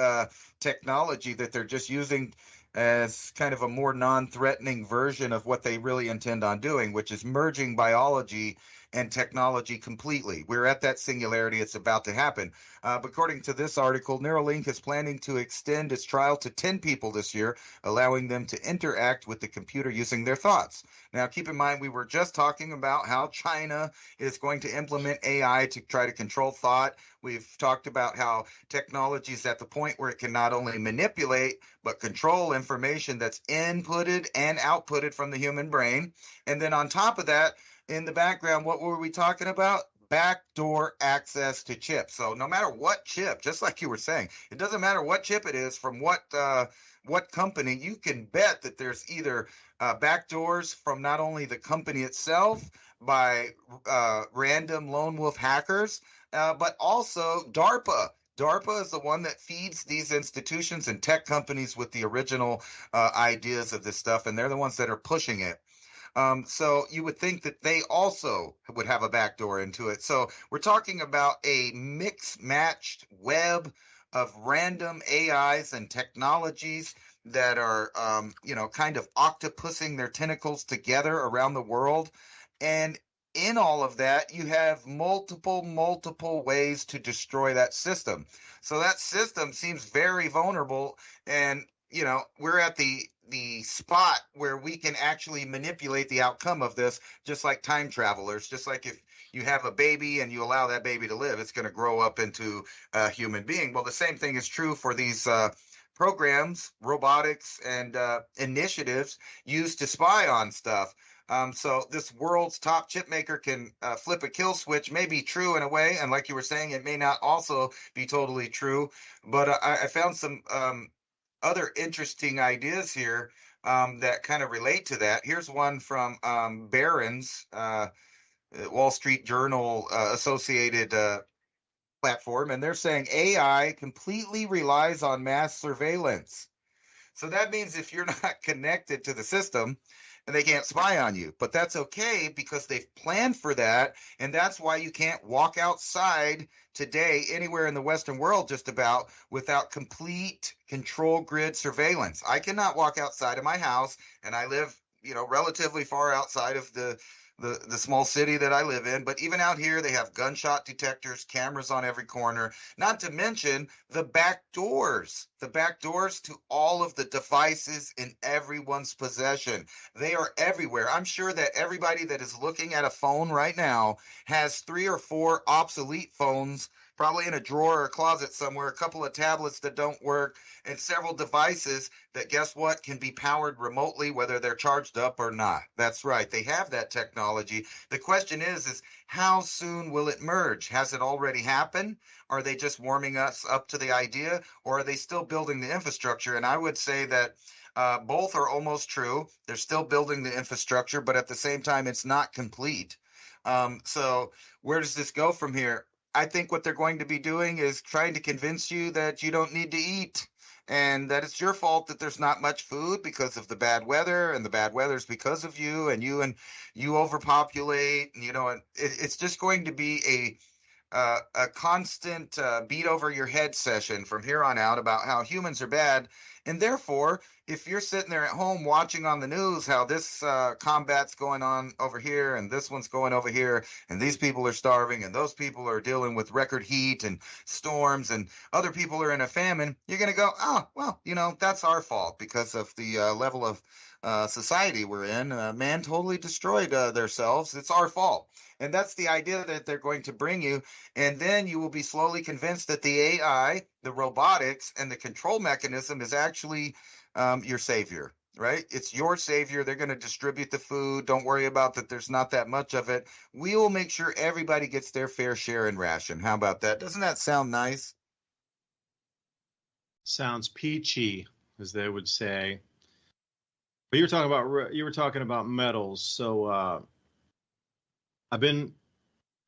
technology that they're just using as kind of a more non-threatening version of what they really intend on doing, which is merging biology and technology completely. We're at that singularity. It's about to happen. But according to this article, Neuralink is planning to extend its trial to 10 people this year, allowing them to interact with the computer using their thoughts. Now, keep in mind, we were just talking about how China is going to implement AI to try to control thought. We've talked about how technology is at the point where it can not only manipulate, but control information that's inputted and outputted from the human brain. And then on top of that, in the background, what were we talking about? Backdoor access to chips. So no matter what chip, just like you were saying, it doesn't matter what chip it is from what company, you can bet that there's either backdoors from not only the company itself by random lone wolf hackers, but also DARPA. DARPA is the one that feeds these institutions and tech companies with the original ideas of this stuff, and they're the ones that are pushing it. So you would think that they also would have a backdoor into it. So we're talking about a mix-matched web of random AIs and technologies that are, kind of octopusing their tentacles together around the world. And in all of that, you have multiple ways to destroy that system. So that system seems very vulnerable, and we're at the spot where we can actually manipulate the outcome of this, just like time travelers. Just like if you have a baby and you allow that baby to live, it's going to grow up into a human being. Well, the same thing is true for these programs, robotics, and initiatives used to spy on stuff. So this world's top chip maker can flip a kill switch. May be true in a way, and like you were saying, it may not also be totally true. But I found some other interesting ideas here that kind of relate to that. Here's one from Barron's Wall Street Journal associated platform, and they're saying AI completely relies on mass surveillance. So that means if you're not connected to the system, and they can't spy on you. But that's okay because they've planned for that, and that's why you can't walk outside today anywhere in the Western world just about without complete control grid surveillance. I cannot walk outside of my house, and I live, relatively far outside of the small city that I live in. But even out here, they have gunshot detectors, cameras on every corner, not to mention the back doors to all of the devices in everyone's possession. They are everywhere. I'm sure that everybody that is looking at a phone right now has 3 or 4 obsolete phones, probably in a drawer or a closet somewhere, a couple of tablets that don't work, and several devices that, guess what, can be powered remotely, whether they're charged up or not. That's right. They have that technology. The question is how soon will it merge? Has it already happened? Are they just warming us up to the idea, or are they still building the infrastructure? And I would say that both are almost true. They're still building the infrastructure, but at the same time, it's not complete. So where does this go from here? I think what they're going to be doing is trying to convince you that you don't need to eat and that it's your fault that there's not much food because of the bad weather, and the bad weather's because of you, and you overpopulate, and and it's just going to be a constant beat over your head session from here on out about how humans are bad. And therefore, if you're sitting there at home watching on the news how this combat's going on over here and this one's going over here and these people are starving and those people are dealing with record heat and storms and other people are in a famine, you're going to go, oh, well, that's our fault because of the level of society we're in. Man totally destroyed themselves. It's our fault. And that's the idea that they're going to bring you. And then you will be slowly convinced that the AI, the robotics, and the control mechanism is actually your savior, right? It's your savior. They're going to distribute the food. Don't worry about that. There's not that much of it. We will make sure everybody gets their fair share and ration. How about that? Doesn't that sound nice? Sounds peachy, as they would say. But you were talking about metals. So I've been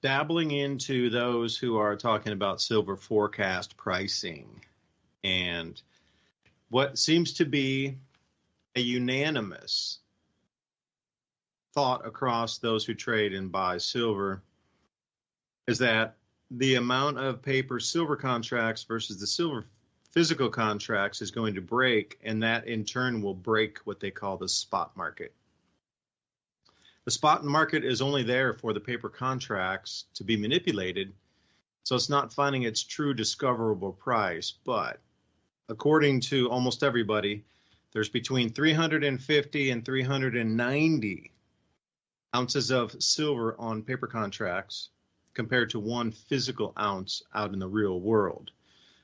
dabbling into those who are talking about silver forecast pricing, and what seems to be a unanimous thought across those who trade and buy silver is that the amount of paper silver contracts versus the silver physical contracts is going to break, and that in turn will break what they call the spot market. The spot market is only there for the paper contracts to be manipulated, so it's not finding its true discoverable price. But according to almost everybody, there's between 350 and 390 ounces of silver on paper contracts compared to 1 physical ounce out in the real world.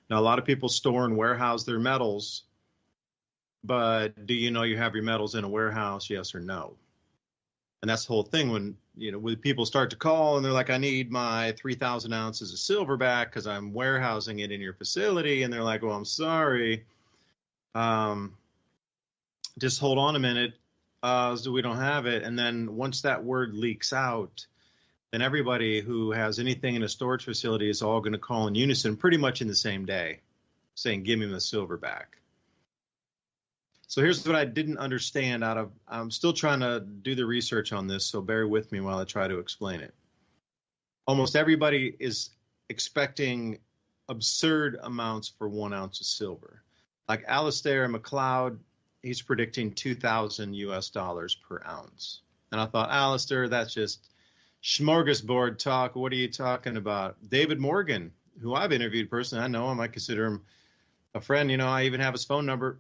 Now, a lot of people store and warehouse their metals, but do you know you have your metals in a warehouse, yes or no? And that's the whole thing when people start to call and they're like, I need my 3,000 ounces of silver back because I'm warehousing it in your facility. And they're like, well, I'm sorry. Just hold on a minute. So we don't have it. And then once that word leaks out, then everybody who has anything in a storage facility is all going to call in unison pretty much in the same day saying, give me the silver back. So here's what I didn't understand I'm still trying to do the research on this, so bear with me while I try to explain it. Almost everybody is expecting absurd amounts for 1 ounce of silver. Like Alistair McLeod, he's predicting $2,000 per ounce. And I thought, Alistair, that's just smorgasbord talk. What are you talking about? David Morgan, who I've interviewed personally, I know him, I consider him a friend. I even have his phone number.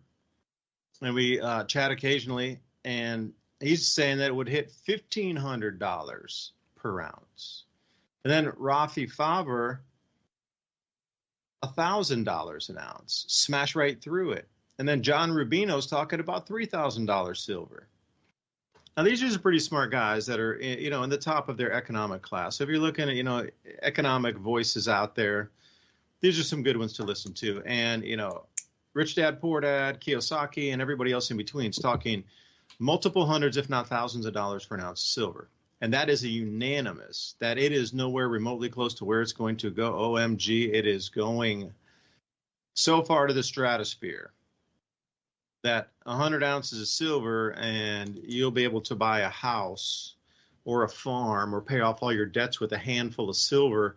And we chat occasionally, and he's saying that it would hit $1,500 per ounce. And then Rafi Faber, $1,000 an ounce, smash right through it. And then John Rubino's talking about $3,000 silver. Now, these are some pretty smart guys that are, in the top of their economic class. So if you're looking at, economic voices out there, these are some good ones to listen to. And, Rich Dad, Poor Dad, Kiyosaki, and everybody else in between is talking multiple hundreds, if not thousands of dollars for an ounce of silver. And that is a unanimous, that it is nowhere remotely close to where it's going to go. OMG, it is going so far to the stratosphere that 100 ounces of silver and you'll be able to buy a house or a farm or pay off all your debts with a handful of silver.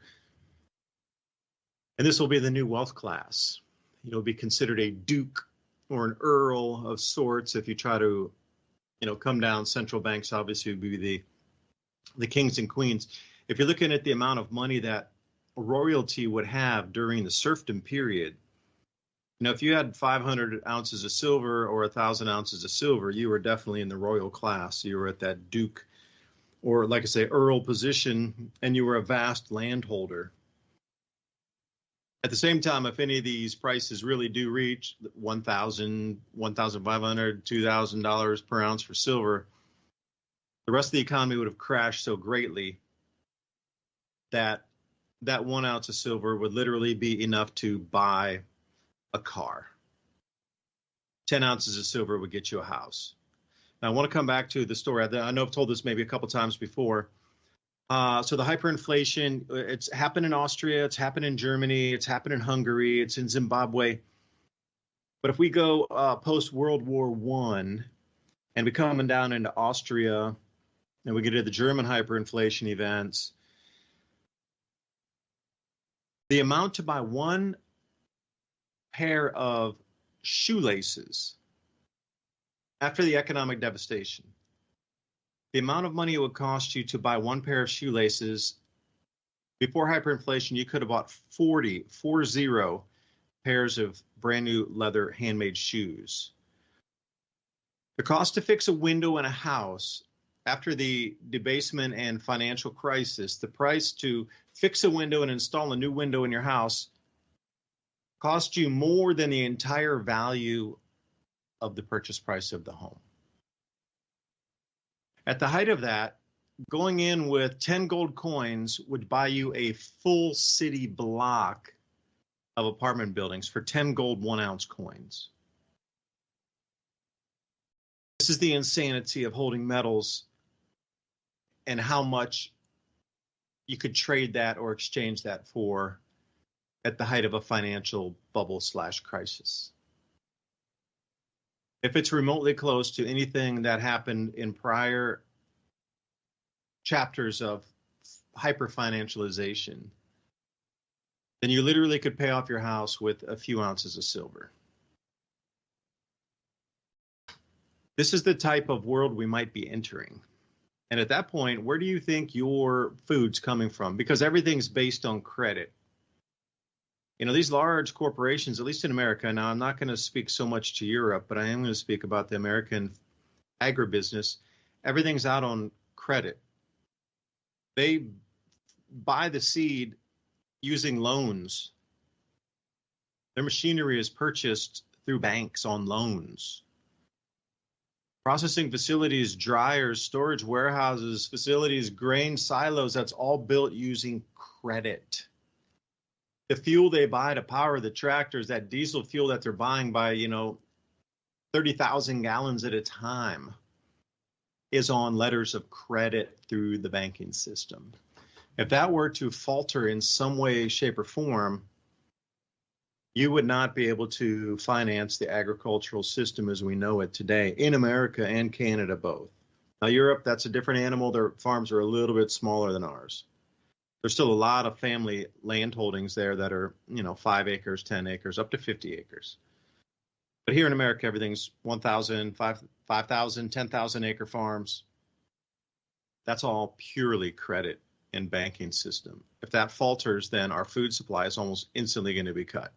And this will be the new wealth class. You'll be considered a duke or an earl of sorts if you try to, come down. Central banks obviously would be the kings and queens. If you're looking at the amount of money that royalty would have during the serfdom period, if you had 500 ounces of silver or 1,000 ounces of silver, you were definitely in the royal class. You were at that duke or, like I say, earl position, and you were a vast landholder. At the same time, if any of these prices really do reach $1,000, $1,500, $2,000 per ounce for silver, the rest of the economy would have crashed so greatly that 1 ounce of silver would literally be enough to buy a car. 10 ounces of silver would get you a house. Now, I want to come back to the story. I know I've told this maybe a couple times before. So the hyperinflation, it's happened in Austria, it's happened in Germany, it's happened in Hungary, it's in Zimbabwe. But if we go post World War I and we come down into Austria and we get to the German hyperinflation events, the amount to buy one pair of shoelaces after the economic devastation, the amount of money it would cost you to buy one pair of shoelaces before hyperinflation, you could have bought 40 pairs of brand new leather handmade shoes. The cost to fix a window in a house after the debasement and financial crisis, the price to fix a window and install a new window in your house cost you more than the entire value of the purchase price of the home. At the height of that, going in with 10 gold coins would buy you a full city block of apartment buildings for 10 gold 1 ounce coins. This is the insanity of holding metals and how much you could trade that or exchange that for at the height of a financial bubble / crisis. If it's remotely close to anything that happened in prior chapters of hyper-financialization, then you literally could pay off your house with a few ounces of silver. This is the type of world we might be entering. And at that point, where do you think your food's coming from? Because everything's based on credit. You know, these large corporations, at least in America, now I'm not going to speak so much to Europe, but I am going to speak about the American agribusiness. Everything's out on credit. They buy the seed using loans. Their machinery is purchased through banks on loans. Processing facilities, dryers, storage warehouses, facilities, grain silos, that's all built using credit. The fuel they buy to power the tractors, that diesel fuel that they're buying by, 30,000 gallons at a time, is on letters of credit through the banking system. If that were to falter in some way, shape, or form, you would not be able to finance the agricultural system as we know it today in America and Canada both. Now, Europe, that's a different animal. Their farms are a little bit smaller than ours. There's still a lot of family land holdings there that are, 5 acres, 10 acres, up to 50 acres. But here in America, everything's 1,000, 5,000, 10,000 acre farms. That's all purely credit and banking system. If that falters, then our food supply is almost instantly going to be cut.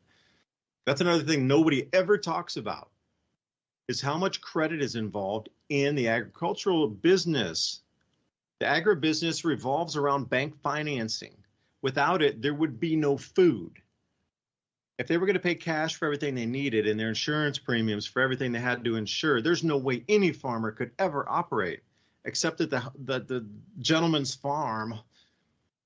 That's another thing nobody ever talks about, is how much credit is involved in the agricultural business. The agribusiness revolves around bank financing. Without it, there would be no food. If they were going to pay cash for everything they needed and their insurance premiums for everything they had to insure, there's no way any farmer could ever operate except at the gentleman's farm,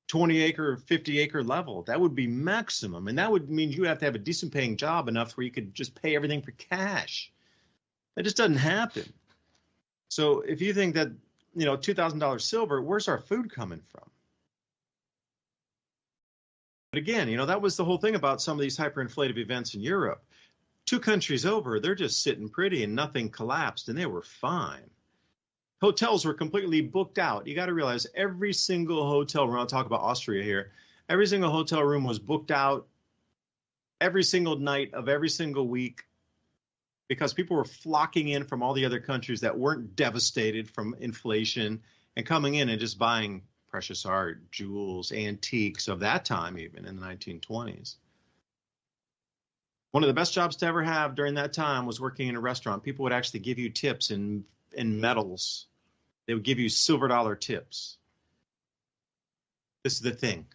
20 acre, 50 acre level. That would be maximum. And that would mean you have to have a decent paying job enough where you could just pay everything for cash. That just doesn't happen. So if you think that, $2,000 silver, where's our food coming from? But again, that was the whole thing about some of these hyperinflative events in Europe. 2 countries over, they're just sitting pretty and nothing collapsed and they were fine. Hotels were completely booked out. You got to realize every single hotel room, I'll talk about Austria here, every single hotel room was booked out every single night of every single week because people were flocking in from all the other countries that weren't devastated from inflation and coming in and just buying precious art, jewels, antiques of that time, even in the 1920s. One of the best jobs to ever have during that time was working in a restaurant. People would actually give you tips in metals. They would give you silver dollar tips. This is the thing.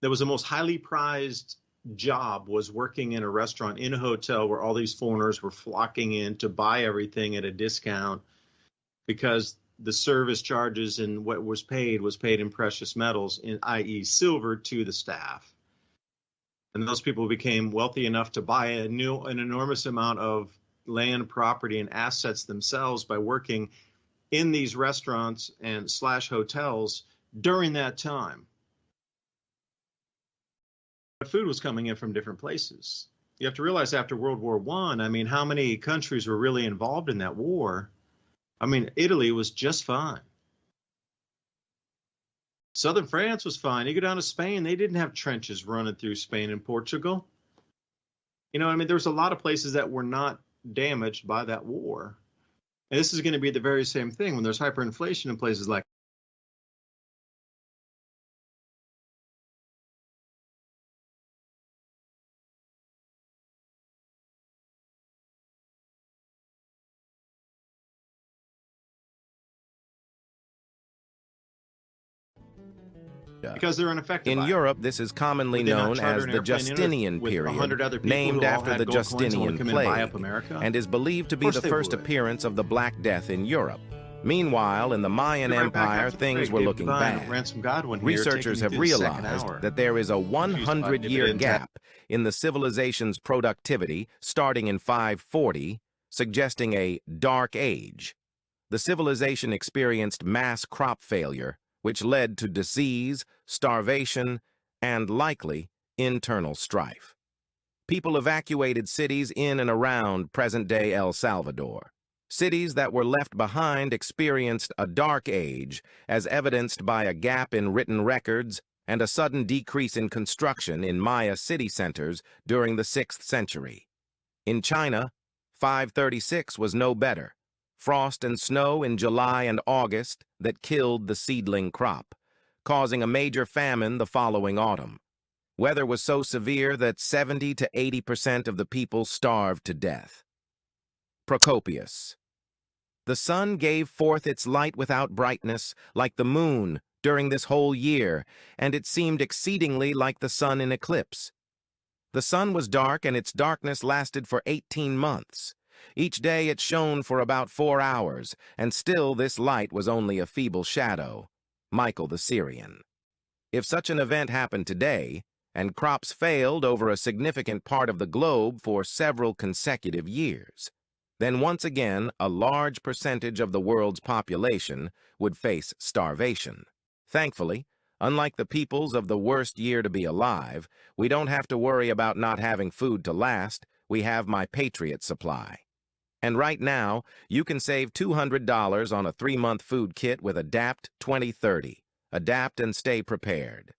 There was the most highly prized job was working in a restaurant in a hotel where all these foreigners were flocking in to buy everything at a discount because the service charges and what was paid in precious metals, i.e. silver, to the staff. And those people became wealthy enough to buy an enormous amount of land, property, and assets themselves by working in these restaurants and slash hotels during that time. But food was coming in from different places. You have to realize after World War I mean, how many countries were really involved in that war? I mean, Italy was just fine. Southern France was fine. You go down to Spain, they didn't have trenches running through Spain and Portugal. You know, I mean, there was a lot of places that were not damaged by that war. And this is going to be the very same thing when there's hyperinflation in places like because they're unaffected by In it. Europe, this is commonly Would they not known charter as an the airplane in Justinian with 100 period, other people named who all after had the gold coins and wanna Justinian come in and buy plague, up America? and is believed to be Of the course they first would. appearance of the Black Death in Europe. Meanwhile, in the Mayan Be right back Empire, after the things break. were Dave looking DuByne, bad. Ransom Godwin here, Researchers taking have you through the second realized hour. that there is a Choose 100-year dividend tax. gap in the civilization's productivity starting in 540, suggesting a dark age. The civilization experienced mass crop failure, which led to disease, starvation, and likely internal strife. People evacuated cities in and around present-day El Salvador. Cities that were left behind experienced a dark age, as evidenced by a gap in written records and a sudden decrease in construction in Maya city centers during the 6th century. In China, 536 was no better. Frost and snow in July and August that killed the seedling crop, causing a major famine the following autumn. Weather was so severe that 70 to 80% of the people starved to death. Procopius. The sun gave forth its light without brightness, like the moon, during this whole year, and it seemed exceedingly like the sun in eclipse. The sun was dark, and its darkness lasted for 18 months. Each day it shone for about 4 hours, and still this light was only a feeble shadow. Michael the Syrian. If such an event happened today, and crops failed over a significant part of the globe for several consecutive years, then once again a large percentage of the world's population would face starvation. Thankfully, unlike the peoples of the worst year to be alive, we don't have to worry about not having food to last. We have My Patriot Supply. And right now, you can save $200 on a 3-month food kit with ADAPT 2030. Adapt and stay prepared.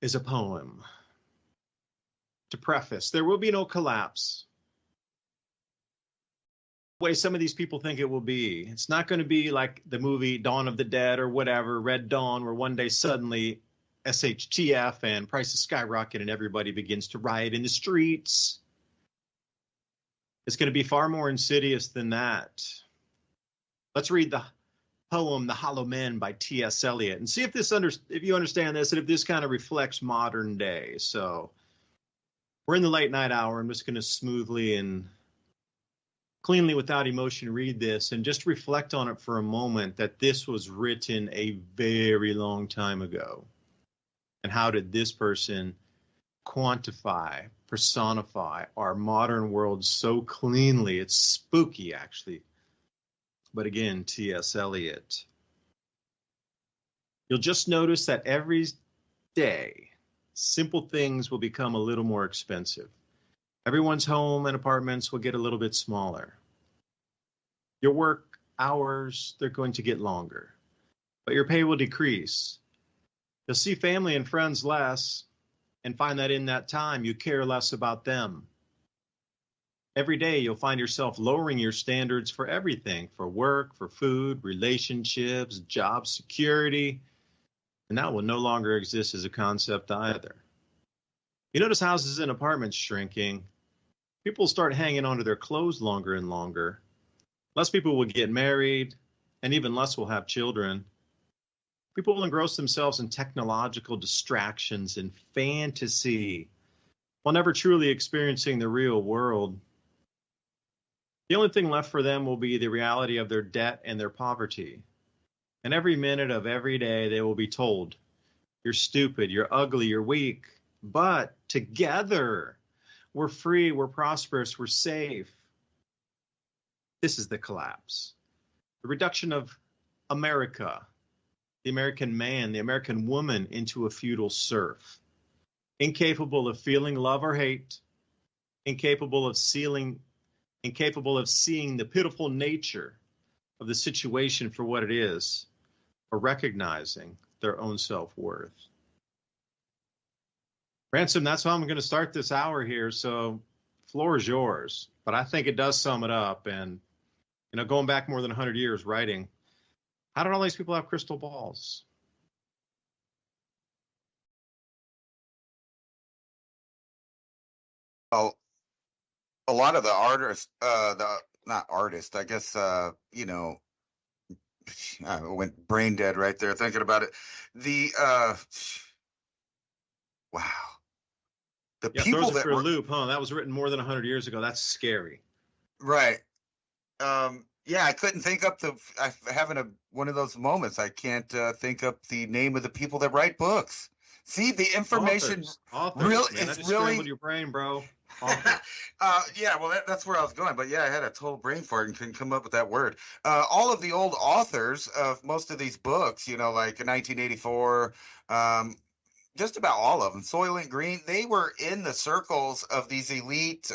is a poem to preface. There will be no collapse. The way some of these people think it will be. It's not going to be like the movie Dawn of the Dead or whatever, Red Dawn, where one day suddenly SHTF and prices skyrocket and everybody begins to riot in the streets. It's going to be far more insidious than that. Let's read the poem The Hollow Men by T.S. Eliot and see if you understand this and if this kind of reflects modern day. So we're in the late night hour. I'm just going to smoothly and cleanly without emotion read this and just reflect on it for a moment, that this was written a very long time ago. And how did this person quantify, personify our modern world so cleanly? It's spooky, actually. But again, T.S. Eliot. You'll just notice that every day, simple things will become a little more expensive. Everyone's home and apartments will get a little bit smaller. Your work hours, they're going to get longer, but your pay will decrease. You'll see family and friends less and find that in that time you care less about them. Every day you'll find yourself lowering your standards for everything, for work, for food, relationships, job security, and that will no longer exist as a concept either. You notice houses and apartments shrinking. People start hanging onto their clothes longer and longer. Less people will get married, and even less will have children. People will engross themselves in technological distractions and fantasy while never truly experiencing the real world. The only thing left for them will be the reality of their debt and their poverty. And every minute of every day, they will be told, you're stupid, you're ugly, you're weak, but together, we're free, we're prosperous, we're safe. This is the collapse. The reduction of America, the American man, the American woman into a feudal serf, incapable of feeling love or hate, incapable of seeing the pitiful nature of the situation for what it is, or recognizing their own self-worth. Ransom, that's how I'm going to start this hour here. So floor is yours, but I think it does sum it up. And, going back more than 100 years writing, how did all these people have crystal balls? Well, a lot of the artists, not artists, I guess, I went brain dead right there thinking about it. Wow. The people throws it that for a loop, huh? That was written more than 100 years ago. That's scary. Right. I couldn't think up I'm having one of those moments. I can't think up the name of the people that write books. See, the information authors, really man, is just really scrambled your brain, bro. That's where I was going. But yeah, I had a total brain fart and couldn't come up with that word. All of the old authors of most of these books, like 1984, just about all of them, Soylent Green, they were in the circles of these elite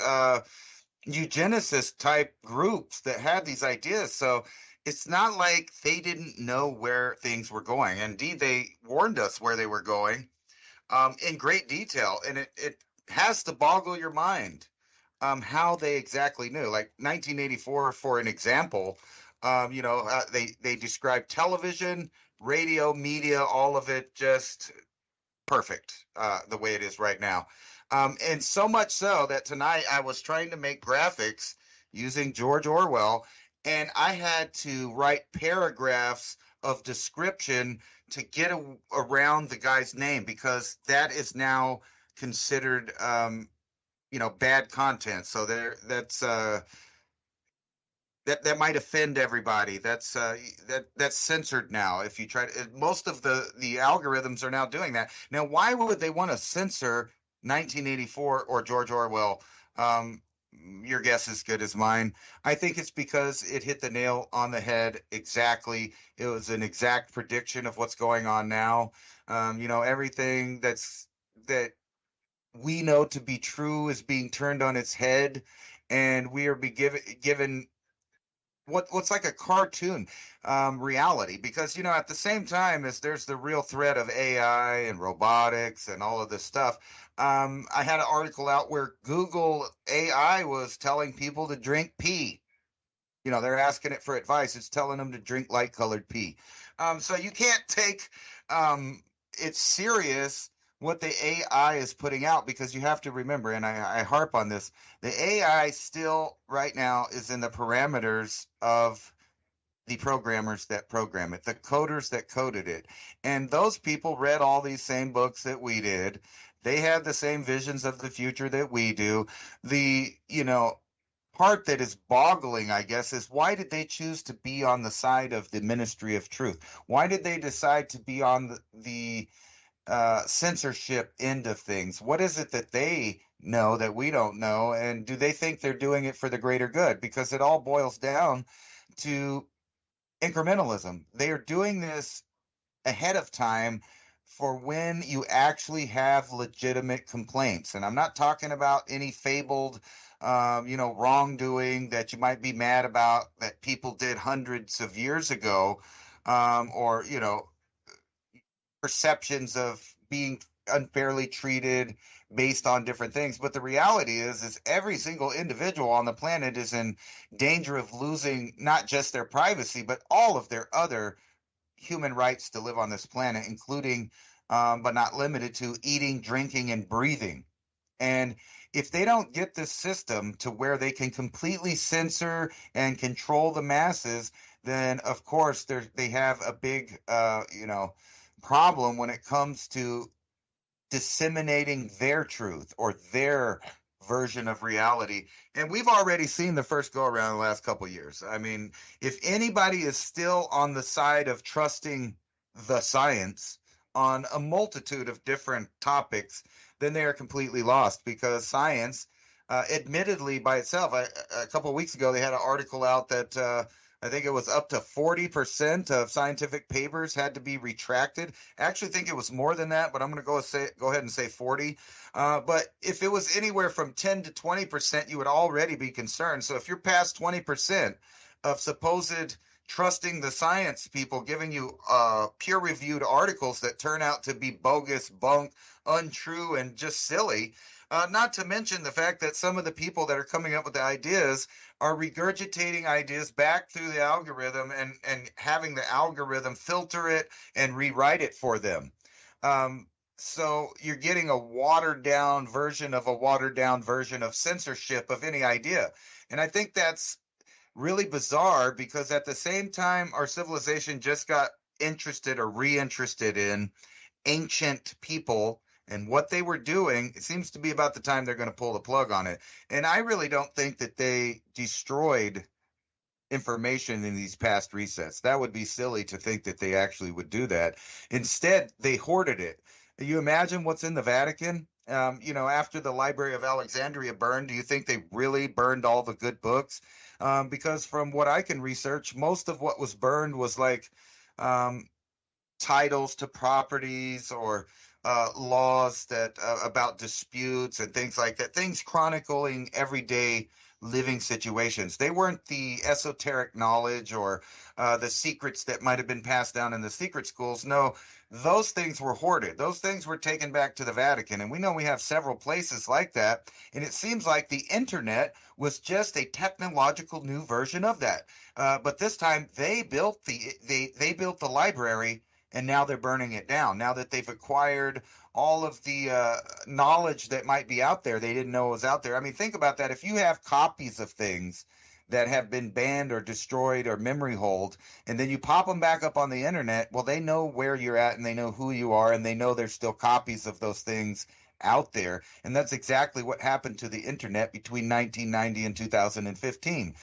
eugenicist type groups that had these ideas. So it's not like they didn't know where things were going. Indeed, they warned us where they were going in great detail. And it has to boggle your mind how they exactly knew. Like 1984, for an example, they described television, radio, media, all of it just perfect the way it is right now. And so much so that tonight I was trying to make graphics using George Orwell, and I had to write paragraphs of description to get around the guy's name, because that is now considered, bad content. So that might offend everybody. That's censored now. If you try to, most of the algorithms are now doing that. Now, why would they want to censor 1984 or George Orwell? Your guess is as good as mine. I think it's because it hit the nail on the head exactly. It was an exact prediction of what's going on now. Everything that we know to be true is being turned on its head, and we are given what's like a cartoon reality, because at the same time as there's the real threat of AI and robotics and all of this stuff. I had an article out where Google AI was telling people to drink pee. They're asking it for advice. It's telling them to drink light colored pee. So you can't take it serious what the AI is putting out, because you have to remember, and I harp on this, the AI still right now is in the parameters of the programmers that program it, the coders that coded it. And those people read all these same books that we did. They had the same visions of the future that we do. The, part that is boggling, I guess, is why did they choose to be on the side of the Ministry of Truth? Why did they decide to be on the censorship end of things? What is it that they know that we don't know? And do they think they're doing it for the greater good? Because it all boils down to incrementalism. They are doing this ahead of time for when you actually have legitimate complaints. And I'm not talking about any fabled wrongdoing that you might be mad about that people did hundreds of years ago, or perceptions of being unfairly treated based on different things. But the reality is every single individual on the planet is in danger of losing not just their privacy, but all of their other human rights to live on this planet, including, but not limited to, eating, drinking, and breathing. And if they don't get this system to where they can completely censor and control the masses, then of course they have a big, problem when it comes to disseminating their truth or their version of reality. And we've already seen the first go around the last couple of years. I mean, if anybody is still on the side of trusting the science on a multitude of different topics, then they are completely lost, because science, admittedly by itself, a couple of weeks ago, they had an article out that I think it was up to 40% of scientific papers had to be retracted. I actually think it was more than that, but I'm going to go ahead and say 40. But if it was anywhere from 10 to 20%, you would already be concerned. So if you're past 20% of supposed trusting the science people giving you peer-reviewed articles that turn out to be bogus, bunk, untrue, and just silly, not to mention the fact that some of the people that are coming up with the ideas are regurgitating ideas back through the algorithm and having the algorithm filter it and rewrite it for them. So you're getting a watered down version of censorship of any idea. And I think that's really bizarre, because at the same time our civilization just got interested or reinterested in ancient people and what they were doing, it seems to be about the time they're going to pull the plug on it. And I really don't think that they destroyed information in these past resets. That would be silly to think that they actually would do that. Instead, they hoarded it. You imagine what's in the Vatican? After the Library of Alexandria burned, do you think they really burned all the good books? Because from what I can research, most of what was burned was like titles to properties or laws that about disputes and things like that, things chronicling everyday living situations. They weren't the esoteric knowledge or the secrets that might have been passed down in the secret schools. No, those things were hoarded. Those things were taken back to the Vatican. And we know we have several places like that. And it seems like the internet was just a technological new version of that. But this time they built they built the library, and now they're burning it down. Now that they've acquired all of the knowledge that might be out there, they didn't know was out there. I mean, think about that. If you have copies of things that have been banned or destroyed or memory hold, and then you pop them back up on the internet, well, they know where you're at and they know who you are, and they know there's still copies of those things out there. And that's exactly what happened to the internet between 1990 and 2015.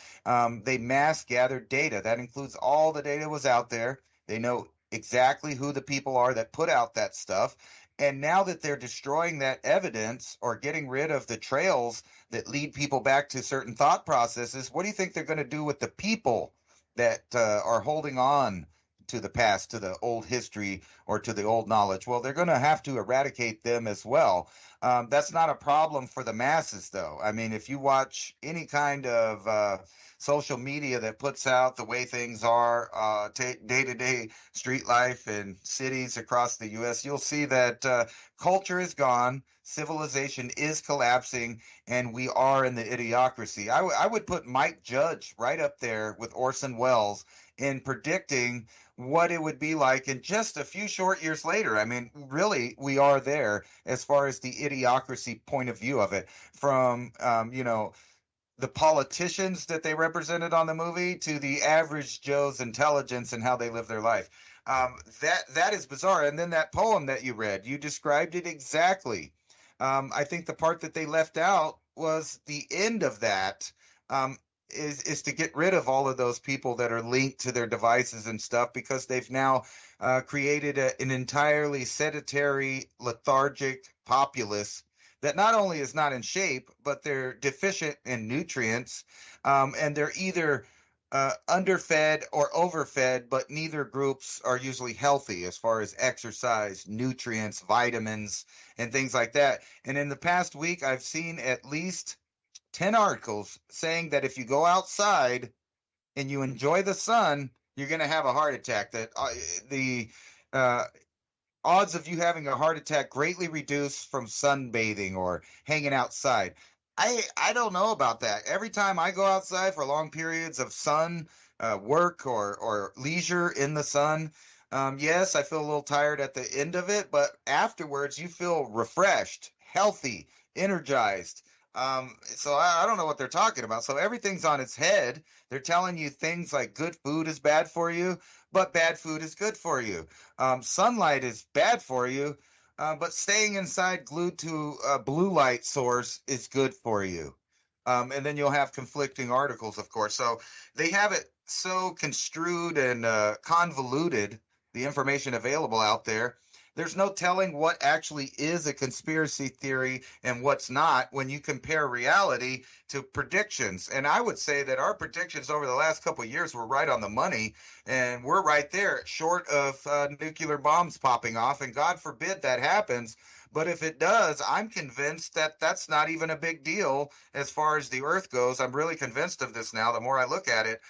They mass gathered data. That includes all the data was out there. They know exactly who the people are that put out that stuff. And now that they're destroying that evidence or getting rid of the trails that lead people back to certain thought processes, what do you think they're going to do with the people that are holding on to the past, to the old history or to the old knowledge. Well, they're going to have to eradicate them as well. That's not a problem for the masses, though. I mean, if you watch any kind of social media that puts out the way things are day-to-day street life in cities across the U.S., you'll see that culture is gone, civilization is collapsing, and we are in the idiocracy. I would put Mike Judge right up there with Orson Welles in predicting what it would be like in just a few short years later. I mean, really, we are there as far as the idiocracy point of view of it, from the politicians that they represented on the movie to the average Joe's intelligence and how they live their life. That is bizarre. And then that poem that you read, you described it exactly. I think the part that they left out was the end of that. Is to get rid of all of those people that are linked to their devices and stuff, because they've now created an entirely sedentary, lethargic populace that not only is not in shape, but they're deficient in nutrients, and they're either underfed or overfed, but neither groups are usually healthy as far as exercise, nutrients, vitamins, and things like that. And in the past week, I've seen at least 10 articles saying that if you go outside and you enjoy the sun, you're going to have a heart attack. That the odds of you having a heart attack greatly reduced from sunbathing or hanging outside. I don't know about that. Every time I go outside for long periods of sun, work or leisure in the sun, yes, I feel a little tired at the end of it, but afterwards you feel refreshed, healthy, energized. So I don't know what they're talking about. So everything's on its head. They're telling you things like good food is bad for you, but bad food is good for you. Sunlight is bad for you, but staying inside glued to a blue light source is good for you. And then you'll have conflicting articles, of course. So they have it so construed and convoluted, the information available out there. There's no telling what actually is a conspiracy theory and what's not when you compare reality to predictions. And I would say that our predictions over the last couple of years were right on the money, and we're right there, short of nuclear bombs popping off. And God forbid that happens. But if it does, I'm convinced that that's not even a big deal as far as the Earth goes. I'm really convinced of this now, the more I look at it.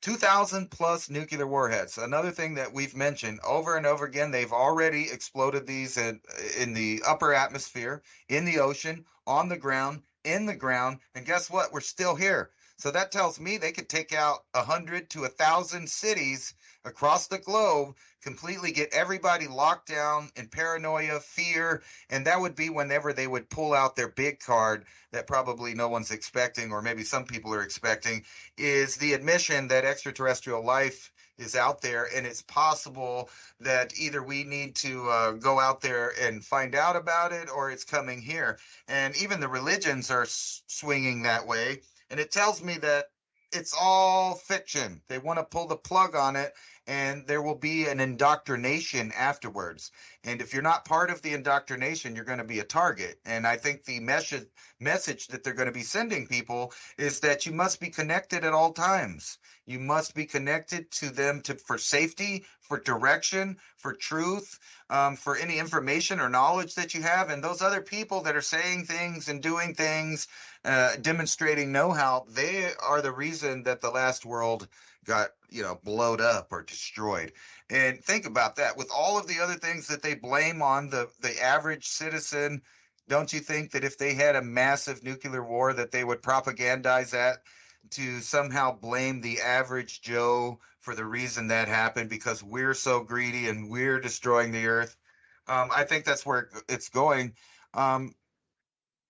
2,000 plus nuclear warheads. Another thing that we've mentioned over and over again, they've already exploded these in the upper atmosphere, in the ocean, on the ground, in the ground. And guess what? We're still here. So that tells me they could take out 100 to 1,000 cities across the globe, completely get everybody locked down in paranoia, fear, and that would be whenever they would pull out their big card that probably no one's expecting, or maybe some people are expecting, is the admission that extraterrestrial life is out there, and it's possible that either we need to go out there and find out about it, or it's coming here. And even the religions are swinging that way, and it tells me that it's all fiction. They want to pull the plug on it, and there will be an indoctrination afterwards. And if you're not part of the indoctrination, you're going to be a target. And I think the message that they're going to be sending people is that you must be connected at all times. You must be connected to them for safety, for direction, for truth, for any information or knowledge that you have. And those other people that are saying things and doing things, demonstrating know-how, they are the reason that the last world got blowed up or destroyed. And think about that. With all of the other things that they blame on the average citizen, don't you think that if they had a massive nuclear war that they would propagandize that to somehow blame the average Joe for the reason that happened, because we're so greedy and we're destroying the earth? I think that's where it's going.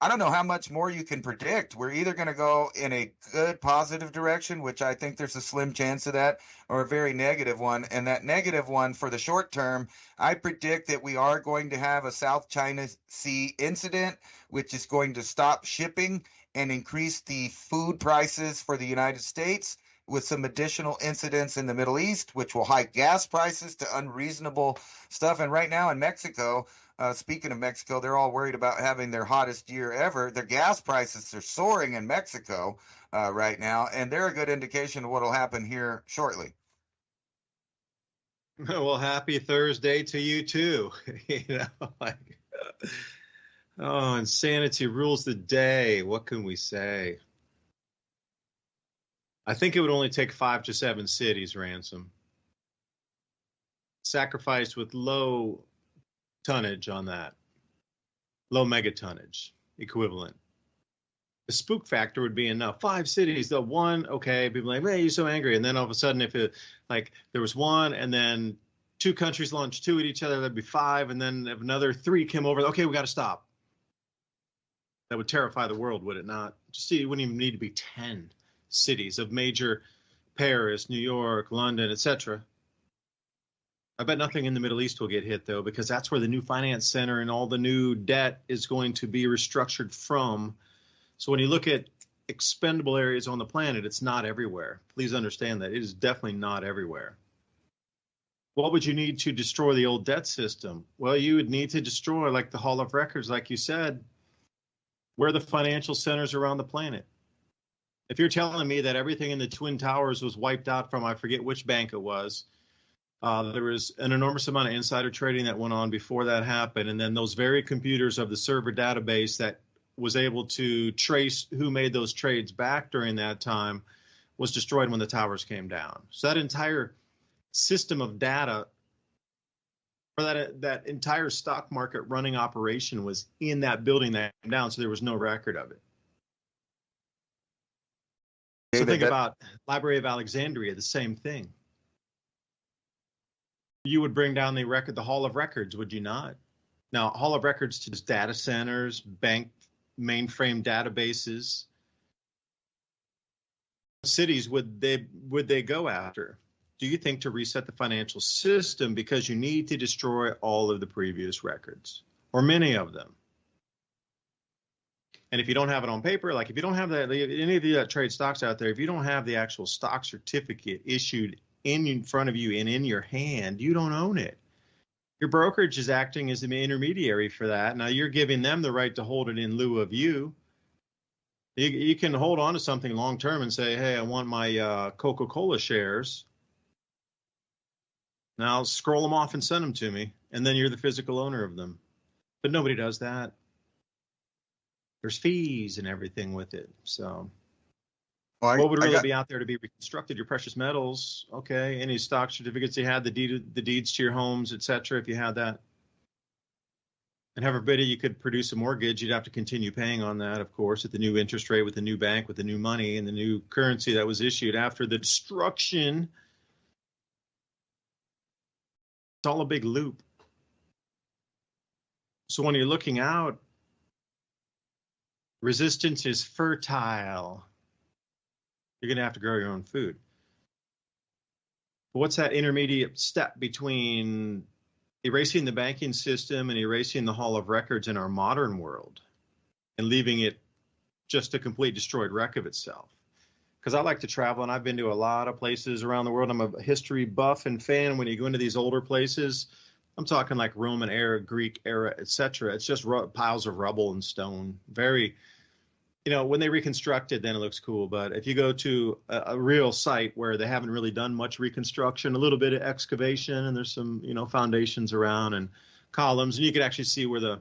I don't know how much more you can predict. We're either going to go in a good positive direction, which I think there's a slim chance of that, or a very negative one. And that negative one, for the short term, I predict that we are going to have a South China Sea incident, which is going to stop shipping and increase the food prices for the United States, with some additional incidents in the Middle East, which will hike gas prices to unreasonable stuff. And right now in Mexico, speaking of Mexico, they're all worried about having their hottest year ever. Their gas prices are soaring in Mexico right now, and they're a good indication of what will happen here shortly. Well, happy Thursday to you too. You know, like, oh, insanity rules the day. What can we say? I think it would only take 5 to 7 cities, Ransom, sacrificed with low tonnage on that, low megatonnage equivalent. The spook factor would be enough. 5 cities, the one, okay, people are like, man, you're so angry. And then all of a sudden, if it like there was one and then 2 countries launched 2 at each other, that'd be 5. And then if another 3 came over, okay, we got to stop. That would terrify the world, would it not? Just see, it wouldn't even need to be 10 cities of major Paris, New York, London, etc. I bet nothing in the Middle East will get hit, though, because that's where the new finance center and all the new debt is going to be restructured from. So when you look at expendable areas on the planet, it's not everywhere. Please understand that. It is definitely not everywhere. What would you need to destroy the old debt system? Well, you would need to destroy, like the Hall of Records, like you said, where the financial centers around the planet. If you're telling me that everything in the Twin Towers was wiped out from, I forget which bank it was, there was an enormous amount of insider trading that went on before that happened. And then those very computers of the server database that was able to trace who made those trades back during that time was destroyed when the towers came down. So that entire system of data, or that entire stock market running operation, was in that building that came down, so there was no record of it. So think about Library of Alexandria, the same thing. You would bring down the Hall of Records, would you not? Now, Hall of Records to data centers, bank mainframe databases. What cities would they go after? Do you think to reset the financial system because you need to destroy all of the previous records, or many of them? And if you don't have it on paper, like if you don't have that, any of you that trade stocks out there, if you don't have the actual stock certificate issued in front of you and in your hand, you don't own it. Your brokerage is acting as the intermediary for that. Now you're giving them the right to hold it in lieu of you. You can hold on to something long term and say, hey, I want my Coca-Cola shares. Now I'll scroll them off and send them to me, and then you're the physical owner of them. But nobody does that. There's fees and everything with it. So what would really be out there to be reconstructed? Your precious metals, okay, any stock certificates you had, the deeds to your homes, etc. If you had that. And heaven forbid you could produce a mortgage, you'd have to continue paying on that, of course, at the new interest rate with the new bank, with the new money and the new currency that was issued after the destruction. It's all a big loop. So when you're looking out, resistance is fertile. You're going to have to grow your own food. But what's that intermediate step between erasing the banking system and erasing the Hall of Records in our modern world and leaving it just a complete destroyed wreck of itself? Because I like to travel, and I've been to a lot of places around the world. I'm a history buff and fan. When you go into these older places, I'm talking like Roman era, Greek era, etc. It's just piles of rubble and stone. Very, when they reconstruct it, then it looks cool. But if you go to a real site where they haven't really done much reconstruction, a little bit of excavation, and there's some, foundations around and columns, and you could actually see where the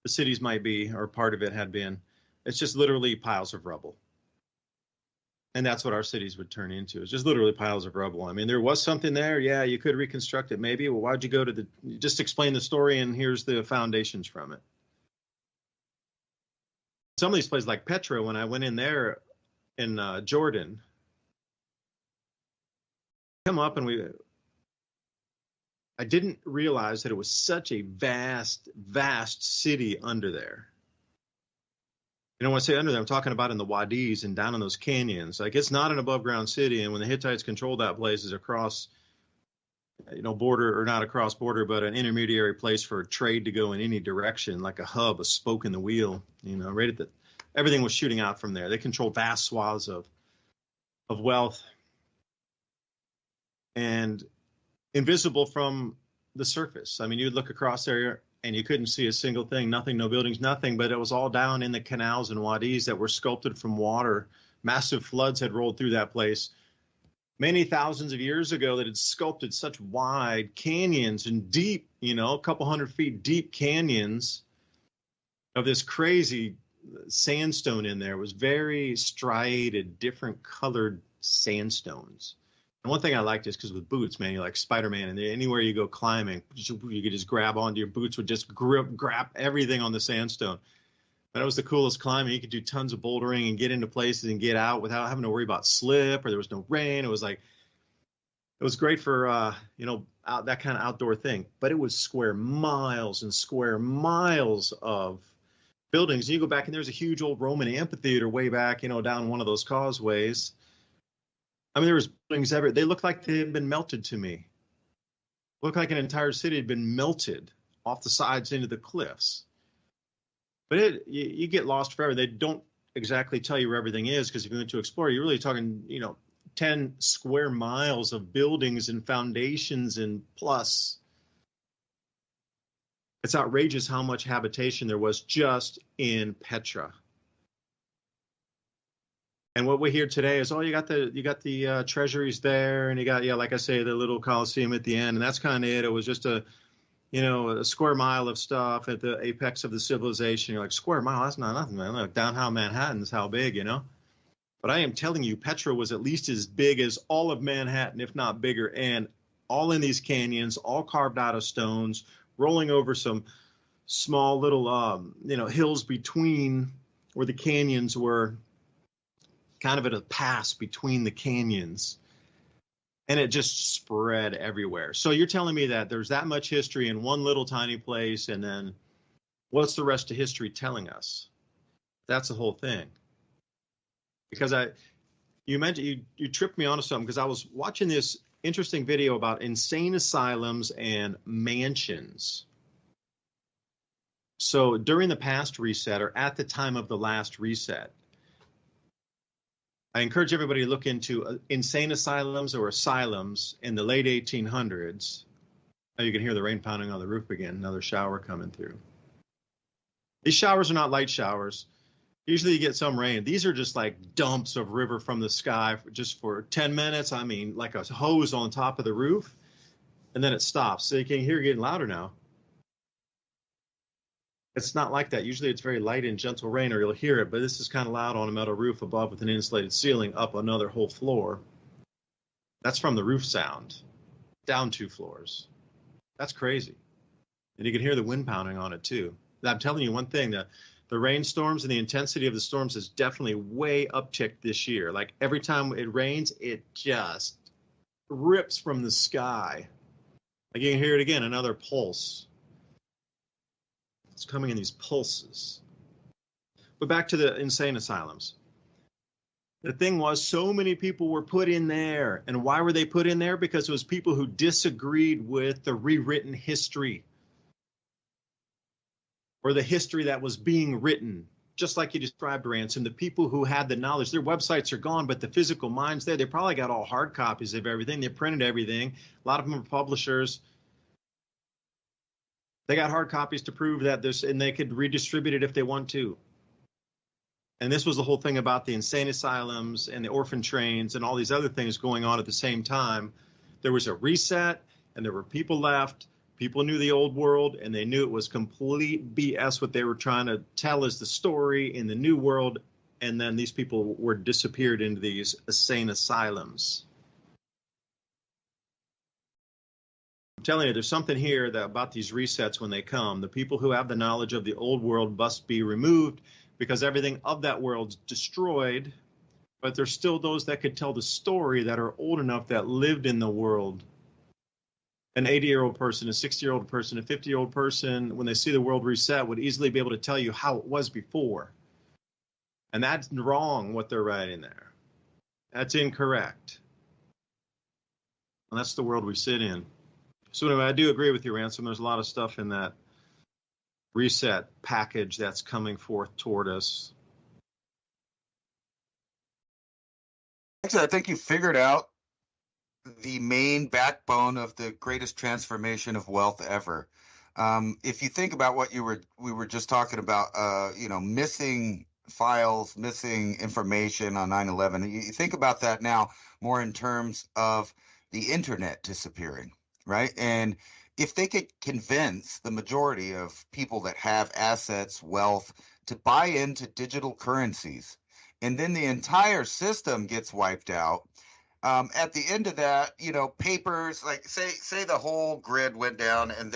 cities might be, or part of it had been. It's just literally piles of rubble. And that's what our cities would turn into. It's just literally piles of rubble. I mean, there was something there. Yeah, you could reconstruct it maybe. Well, why'd you go to just explain the story and here's the foundations from it. Some of these places like Petra, when I went in there in Jordan, come up and I didn't realize that it was such a vast, vast city under there. When I say under there, I'm talking about in the wadis and down in those canyons. Like, it's not an above ground city. And when the Hittites controlled that place, is across, border, or not across border, but an intermediary place for trade to go in any direction, like a hub, a spoke in the wheel, right at everything was shooting out from there. They controlled vast swaths of wealth and invisible from the surface. I mean, you'd look across there and you couldn't see a single thing, nothing, no buildings, nothing, but it was all down in the canals and wadis that were sculpted from water. Massive floods had rolled through that place many thousands of years ago that had sculpted such wide canyons and deep, a couple 100 feet deep canyons of this crazy sandstone in there. It was very striated, different colored sandstones. And one thing I liked is because with boots, man, you're like Spider-Man, and anywhere you go climbing, you could just grab onto your boots, would just grab everything on the sandstone. That was the coolest climbing. You could do tons of bouldering and get into places and get out without having to worry about slip, or there was no rain. It was great for that kind of outdoor thing. But it was square miles and square miles of buildings. And you go back, and there's a huge old Roman amphitheater way back, down one of those causeways. I mean, there was buildings everywhere. They looked like they had been melted to me. Looked like an entire city had been melted off the sides into the cliffs. But you get lost forever. They don't exactly tell you where everything is, because if you went to explore, you're really talking, 10 square miles of buildings and foundations and plus. It's outrageous how much habitation there was just in Petra. And what we hear today is, you got the treasuries there, and you got, like I say, the little Colosseum at the end, and that's kind of it. It was just a square mile of stuff at the apex of the civilization. You're like, square mile? That's not nothing, man. Like downtown Manhattan's how big, But I am telling you, Petra was at least as big as all of Manhattan, if not bigger, and all in these canyons, all carved out of stones, rolling over some small little, hills between where the canyons were, kind of at a pass between the canyons. And it just spread everywhere. So you're telling me that there's that much history in one little tiny place, and then what's the rest of history telling us? That's the whole thing. Because you mentioned, you tripped me onto something, because I was watching this interesting video about insane asylums and mansions. So during the past reset, or at the time of the last reset, I encourage everybody to look into insane asylums or asylums in the late 1800s. Now you can hear the rain pounding on the roof again, another shower coming through. These showers are not light showers. Usually you get some rain. These are just like dumps of river from the sky just for 10 minutes. I mean, like a hose on top of the roof, and then it stops. So you can hear it getting louder now. It's not like that. Usually it's very light and gentle rain, or you'll hear it, but this is kind of loud on a metal roof above with an insulated ceiling up another whole floor. That's from the roof sound, down 2 floors. That's crazy. And you can hear the wind pounding on it too. I'm telling you one thing, the rainstorms and the intensity of the storms is definitely way upticked this year. Like every time it rains, it just rips from the sky. Like you can hear it again, another pulse. It's coming in these pulses. But back to the insane asylums. The thing was, so many people were put in there. And why were they put in there? Because it was people who disagreed with the rewritten history, or the history that was being written. Just like you described, Ransom, the people who had the knowledge, their websites are gone, but the physical mind's there. They probably got all hard copies of everything. They printed everything. A lot of them are publishers. They got hard copies to prove that this, and they could redistribute it if they want to. And this was the whole thing about the insane asylums and the orphan trains and all these other things going on at the same time. There was a reset, and there were people left. People knew the old world, and they knew it was complete BS what they were trying to tell as the story in the new world. And then these people were disappeared into these insane asylums. I'm telling you, there's something here that about these resets when they come. The people who have the knowledge of the old world must be removed, because everything of that world's destroyed. But there's still those that could tell the story that are old enough, that lived in the world. An 80-year-old person, a 60-year-old person, a 50-year-old person, when they see the world reset, would easily be able to tell you how it was before. And that's wrong, what they're writing there. That's incorrect. And that's the world we sit in. So anyway, I do agree with you, Ransom. There's a lot of stuff in that reset package that's coming forth toward us. Actually, I think you figured out the main backbone of the greatest transformation of wealth ever. If you think about what we were just talking about, missing files, missing information on 9/11. You think about that now more in terms of the internet disappearing, right? And if they could convince the majority of people that have assets, wealth, to buy into digital currencies, and then the entire system gets wiped out. At the end of that, papers, like say the whole grid went down, and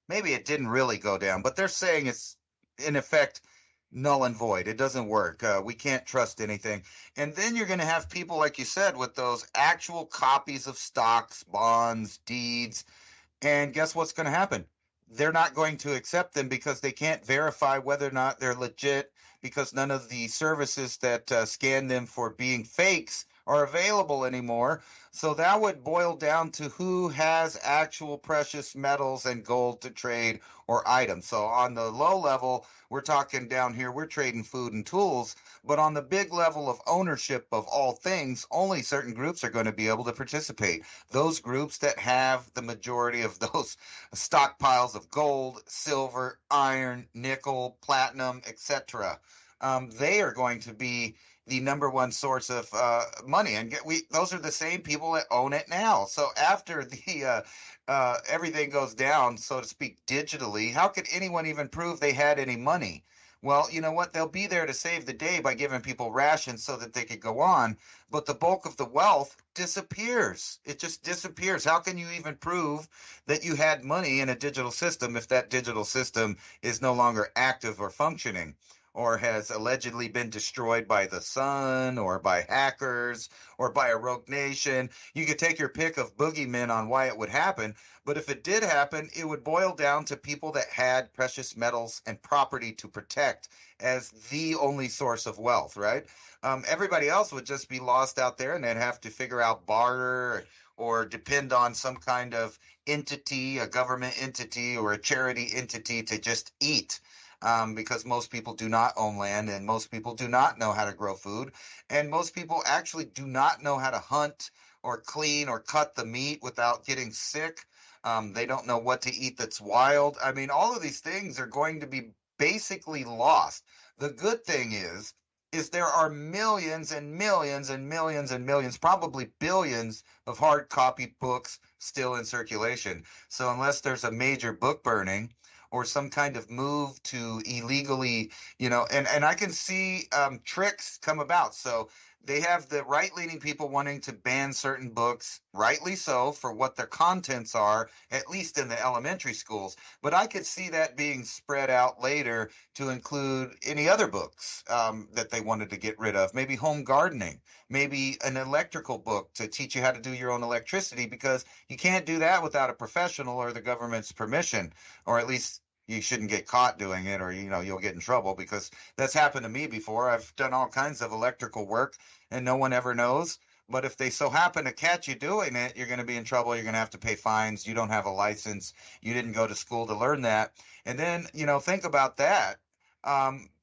maybe it didn't really go down, but they're saying it's in effect null and void. It doesn't work. We can't trust anything. And then you're going to have people, like you said, with those actual copies of stocks, bonds, deeds. And guess what's going to happen? They're not going to accept them because they can't verify whether or not they're legit, because none of the services that scan them for being fakes are available anymore. So that would boil down to who has actual precious metals and gold to trade or items. So on the low level, we're talking down here, we're trading food and tools. But on the big level of ownership of all things, only certain groups are going to be able to participate. Those groups that have the majority of those stockpiles of gold, silver, iron, nickel, platinum, etc. They are going to be the number one source of money, and those are the same people that own it now. So after the everything goes down, so to speak, digitally, how could anyone even prove they had any money? Well, you know what? They'll be there to save the day by giving people rations so that they could go on. But the bulk of the wealth disappears. It just disappears. How can you even prove that you had money in a digital system if that digital system is no longer active or functioning, or has allegedly been destroyed by the sun or by hackers or by a rogue nation? You could take your pick of boogeymen on why it would happen, but if it did happen, it would boil down to people that had precious metals and property to protect as the only source of wealth, right? Everybody else would just be lost out there, and they'd have to figure out barter or depend on some kind of entity, a government entity or a charity entity to just eat. Because most people do not own land, and most people do not know how to grow food, and most people actually do not know how to hunt or clean or cut the meat without getting sick. They don't know what to eat that's wild. I mean, all of these things are going to be basically lost. The good thing is there are millions and millions and millions and millions, probably billions of hard copy books still in circulation. So unless there's a major book burning or some kind of move to illegally, and I can see tricks come about. So they have the right-leaning people wanting to ban certain books, rightly so, for what their contents are, at least in the elementary schools. But I could see that being spread out later to include any other books that they wanted to get rid of. Maybe home gardening, maybe an electrical book to teach you how to do your own electricity, because you can't do that without a professional or the government's permission, or at least you shouldn't get caught doing it, or you'll get in trouble, because that's happened to me before. I've done all kinds of electrical work and no one ever knows. But if they so happen to catch you doing it, you're going to be in trouble. You're going to have to pay fines. You don't have a license. You didn't go to school to learn that. And then, think about that.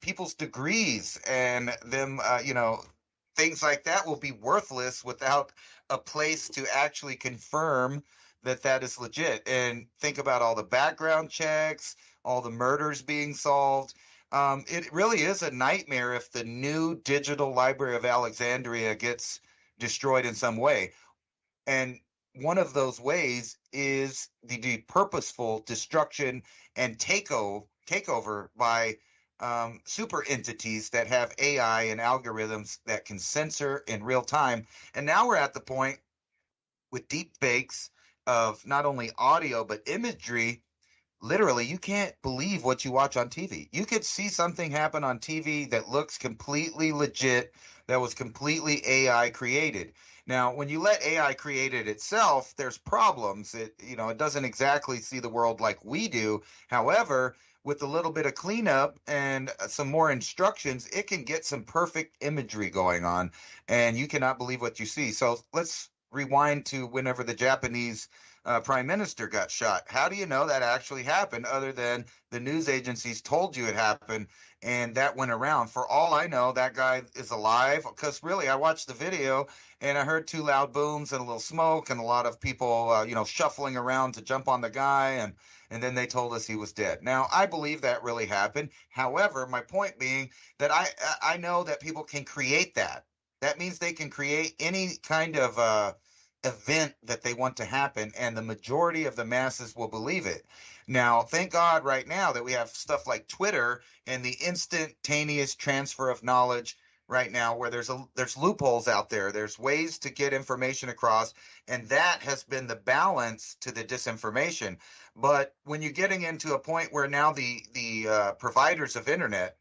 People's degrees and them, things like that will be worthless without a place to actually confirm that is legit. And think about all the background checks, all the murders being solved. It really is a nightmare if the new digital Library of Alexandria gets destroyed in some way. And one of those ways is the purposeful destruction and takeover by super entities that have AI and algorithms that can censor in real time. And now we're at the point with deep fakes of not only audio but imagery. Literally, you can't believe what you watch on TV. You could see something happen on TV that looks completely legit, that was completely AI created. Now, when you let AI create it itself, there's problems. It doesn't exactly see the world like we do. However, with a little bit of cleanup and some more instructions, it can get some perfect imagery going on, and you cannot believe what you see. So let's rewind to whenever the Japanese prime minister got shot. How do you know that actually happened other than the news agencies told you it happened and that went around? For all I know, that guy is alive, because really I watched the video and I heard two loud booms and a little smoke and a lot of people, shuffling around to jump on the guy, and then they told us he was dead. Now, I believe that really happened. However, my point being that I know that people can create that. That means they can create any kind of event that they want to happen, and the majority of the masses will believe it. Now, thank God right now that we have stuff like Twitter and the instantaneous transfer of knowledge right now, where there's loopholes out there. There's ways to get information across, and that has been the balance to the disinformation. But when you're getting into a point where now the providers of internet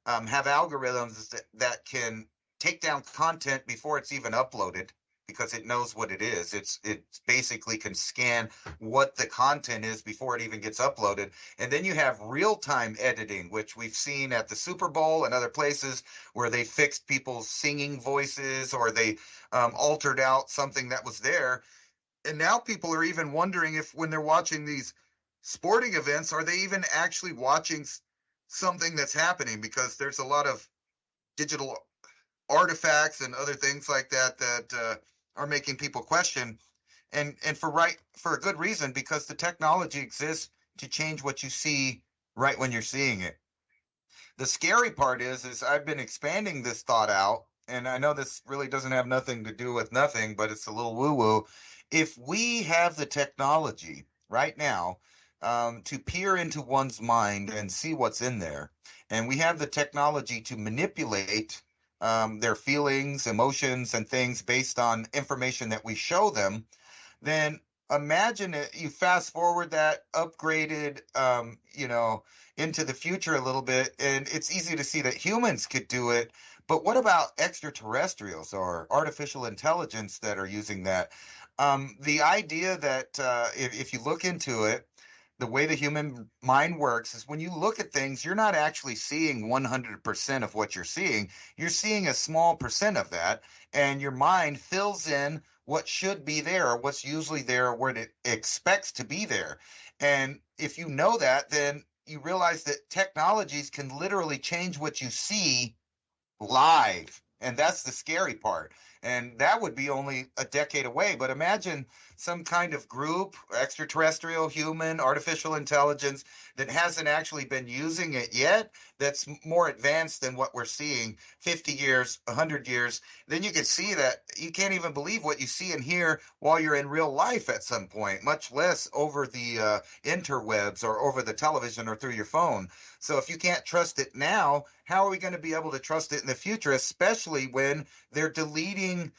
have algorithms that can take down content before it's even uploaded, because it knows what it is. It basically can scan what the content is before it even gets uploaded. And then you have real-time editing, which we've seen at the Super Bowl and other places where they fixed people's singing voices, or they altered out something that was there. And now people are even wondering if, when they're watching these sporting events, are they even actually watching something that's happening? Because there's a lot of digital artifacts and other things like that are making people question, and for a good reason, because the technology exists to change what you see right when you're seeing it. The scary part is I've been expanding this thought out, and I know this really doesn't have nothing to do with nothing, but it's a little woo-woo. If we have the technology right now to peer into one's mind and see what's in there, and we have the technology to manipulate their feelings, emotions, and things based on information that we show them, then imagine it, you fast forward that, upgraded, into the future a little bit, and it's easy to see that humans could do it. But what about extraterrestrials or artificial intelligence that are using that? The idea that if you look into it, the way the human mind works is when you look at things, you're not actually seeing 100% of what you're seeing. You're seeing a small percent of that, and your mind fills in what should be there, or what's usually there, or what it expects to be there. And if you know that, then you realize that technologies can literally change what you see live. And that's the scary part. And that would be only a decade away. But imagine some kind of group, extraterrestrial, human, artificial intelligence, that hasn't actually been using it yet, that's more advanced than what we're seeing 50 years, 100 years. Then you can see that you can't even believe what you see and hear while you're in real life at some point, much less over the interwebs or over the television or through your phone. So if you can't trust it now, how are we going to be able to trust it in the future, especially when they're deleting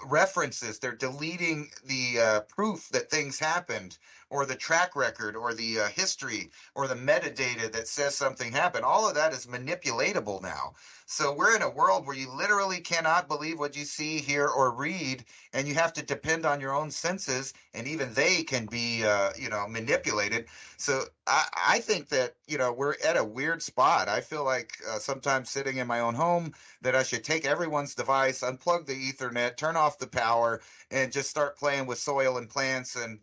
references, they're deleting the proof that things happened, or the track record, or the history, or the metadata that says something happened? All of that is manipulatable now. So we're in a world where you literally cannot believe what you see, hear, or read, and you have to depend on your own senses, and even they can be, manipulated. So I think that, we're at a weird spot. I feel like sometimes sitting in my own home that I should take everyone's device, unplug the Ethernet, turn off the power, and just start playing with soil and plants, and,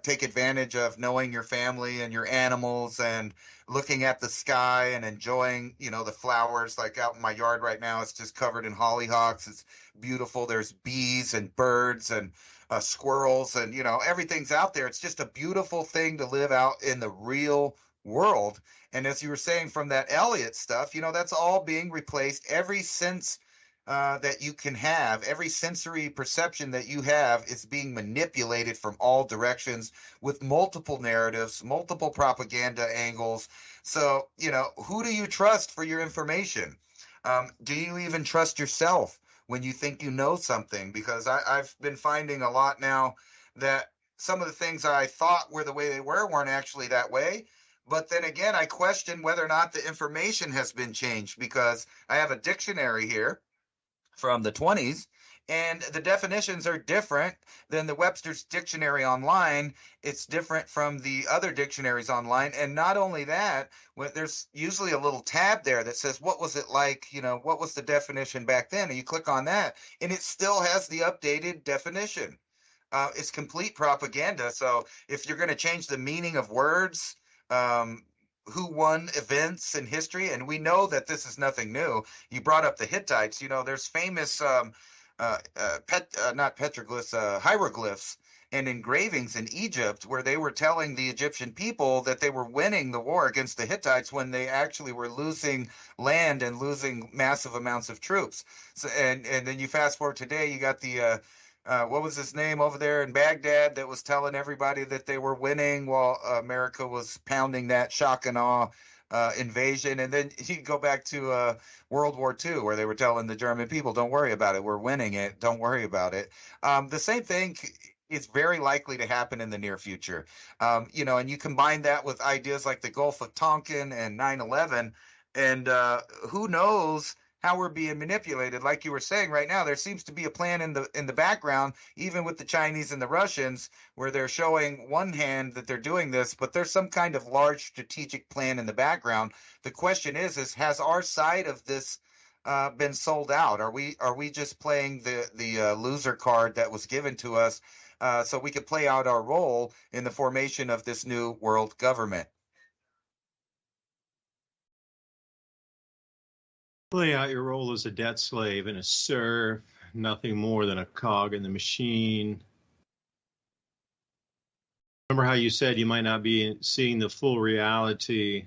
take advantage of knowing your family and your animals, and looking at the sky and enjoying, the flowers. Like out in my yard right now, it's just covered in hollyhocks. It's beautiful. There's bees and birds and squirrels, and, everything's out there. It's just a beautiful thing to live out in the real world. And as you were saying from that Elliott stuff, that's all being replaced. Every sense that you can have, every sensory perception that you have, is being manipulated from all directions with multiple narratives, multiple propaganda angles. So, who do you trust for your information? Do you even trust yourself when you think you know something? Because I've been finding a lot now that some of the things I thought were the way they weren't actually that way. But then again, I question whether or not the information has been changed, because I have a dictionary here from the 20s, And the definitions are different than the Webster's Dictionary online. It's different from the other dictionaries online. And not only that, there's usually a little tab there that says, what was it like? What was the definition back then? And you click on that, and it still has the updated definition. It's complete propaganda. So if you're going to change the meaning of words, who won events in history, and we know that this is nothing new. You brought up the Hittites. There's famous not petroglyphs, hieroglyphs and engravings in Egypt where they were telling the Egyptian people that they were winning the war against the Hittites when they actually were losing land and losing massive amounts of troops. So, and then you fast forward today, you got the what was his name over there in Baghdad that was telling everybody that they were winning while America was pounding that shock and awe invasion. And then you go back to World War II, where they were telling the German people, don't worry about it. We're winning it. Don't worry about it. The same thing is very likely to happen in the near future. And you combine that with ideas like the Gulf of Tonkin and 9/11, and who knows how we're being manipulated. Like you were saying right now, there seems to be a plan in the background, even with the Chinese and the Russians, where they're showing one hand that they're doing this, but there's some kind of large strategic plan in the background. The question is has our side of this been sold out? Are we just playing the loser card that was given to us so we could play out our role in the formation of this new world government? Play out your role as a debt slave and a serf, nothing more than a cog in the machine. Remember how you said you might not be seeing the full reality.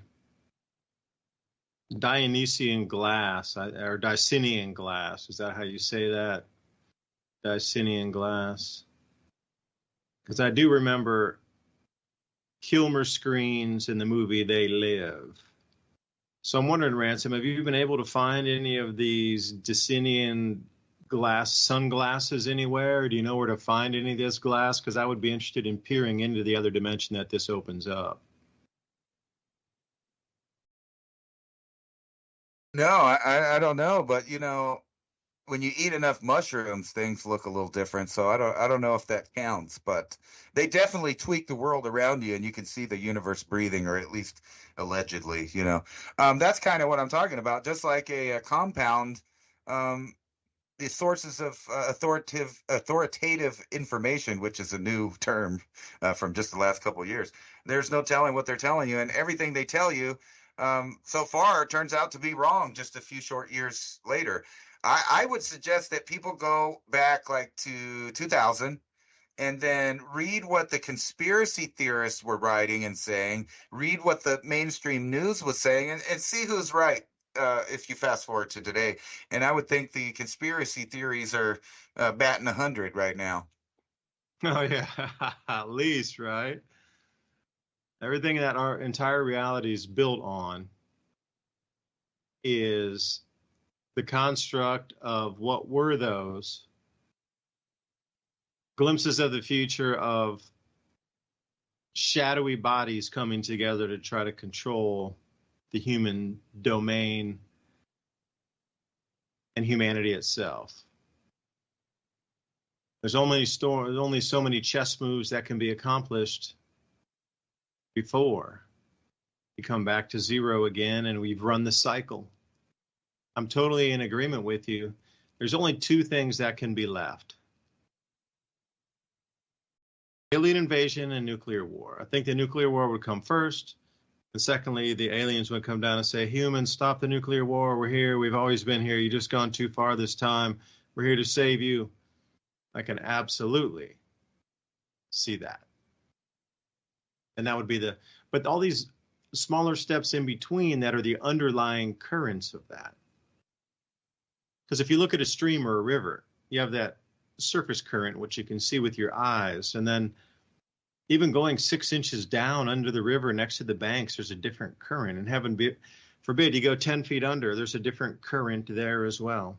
Dionysian glass, or Dicinian glass, is that how you say that? Dicinian glass. Because I do remember Kilmer screens in the movie They Live. So I'm wondering, Ransom, have you been able to find any of these Dicinian glass sunglasses anywhere? Or do you know where to find any of this glass? Because I would be interested in peering into the other dimension that this opens up. No, I don't know, but when you eat enough mushrooms, things look a little different. So I don't know if that counts, but they definitely tweak the world around you, and you can see the universe breathing, or at least allegedly. That's kind of what I'm talking about. Just like a compound, the sources of authoritative information, which is a new term from just the last couple of years. There's no telling what they're telling you, and everything they tell you so far turns out to be wrong just a few short years later. I would suggest that people go back like to 2000 and then read what the conspiracy theorists were writing and saying, read what the mainstream news was saying, and see who's right if you fast forward to today. And I would think the conspiracy theories are batting 100 right now. Oh, yeah, at least, right? Everything that our entire reality is built on is the construct of what were those glimpses of the future of shadowy bodies coming together to try to control the human domain and humanity itself. There's only so many chess moves that can be accomplished before you come back to zero again, and we've run the cycle. I'm totally in agreement with you. There's only two things that can be left: alien invasion and nuclear war. I think the nuclear war would come first. And secondly, the aliens would come down and say, humans, stop the nuclear war. We're here. We've always been here. You just gone too far this time. We're here to save you. I can absolutely see that. And that would be but all these smaller steps in between that are the underlying currents of that. Because if you look at a stream or a river, you have that surface current, which you can see with your eyes. And then even going 6 inches down under the river next to the banks, there's a different current. And heaven forbid you go 10 feet under, there's a different current there as well.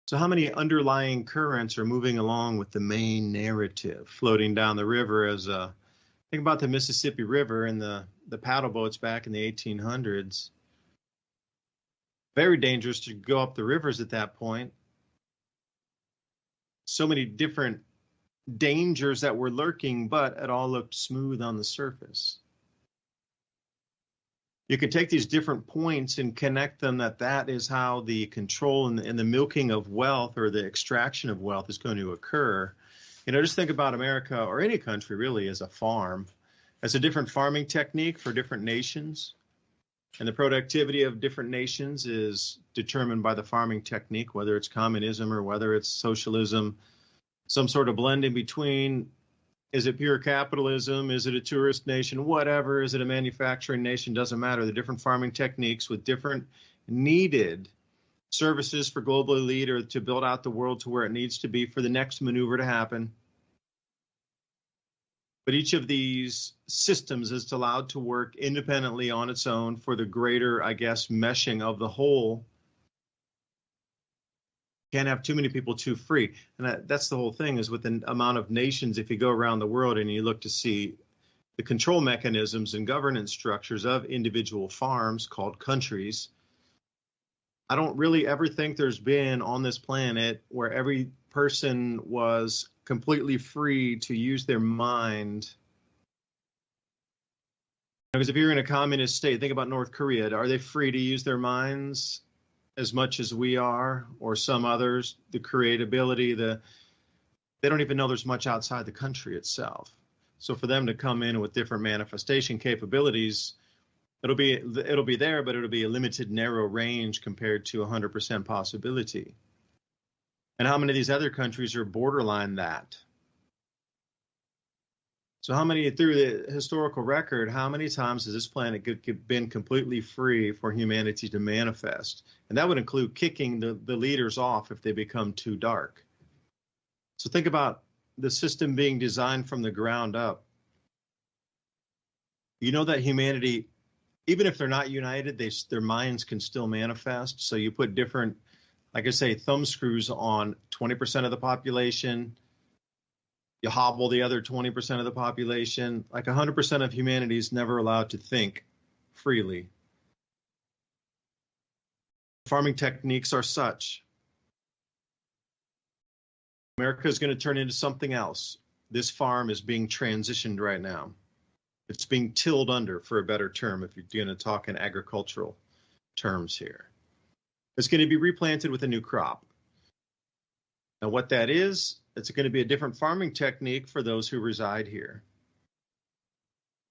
So how many underlying currents are moving along with the main narrative floating down the river? Think about the Mississippi River and the paddle boats back in the 1800s. Very dangerous to go up the rivers at that point. So many different dangers that were lurking, but it all looked smooth on the surface. You can take these different points and connect them that is how the control and the milking of wealth, or the extraction of wealth, is going to occur. Just think about America, or any country really, as a farm, as a different farming technique for different nations. And the productivity of different nations is determined by the farming technique, whether it's communism or whether it's socialism, some sort of blend in between. Is it pure capitalism? Is it a tourist nation? Whatever. Is it a manufacturing nation? Doesn't matter. The different farming techniques with different needed services for global elite, or to build out the world to where it needs to be for the next maneuver to happen. But each of these systems is allowed to work independently on its own for the greater, I guess, meshing of the whole. Can't have too many people too free. And that's the whole thing, is with the amount of nations, if you go around the world and you look to see the control mechanisms and governance structures of individual farms called countries, I don't really ever think there's been on this planet where every person was completely free to use their mind. Because if you're in a communist state, think about North Korea. Are they free to use their minds as much as we are, or some others? The creatability, they don't even know there's much outside the country itself. So for them to come in with different manifestation capabilities, it'll be there, but it'll be a limited, narrow range compared to 100% possibility. And how many of these other countries are borderline that? So how many, through the historical record, how many times has this planet been completely free for humanity to manifest? And that would include kicking the leaders off if they become too dark. So think about the system being designed from the ground up. You know that humanity, even if they're not united, their minds can still manifest. So you put different, like I say, thumb screws on 20% of the population. You hobble the other 20% of the population. Like 100% of humanity is never allowed to think freely. Farming techniques are such. America is going to turn into something else. This farm is being transitioned right now. It's being tilled under, for a better term, if you're going to talk in agricultural terms here. It's going to be replanted with a new crop. Now, what that is, it's going to be a different farming technique for those who reside here.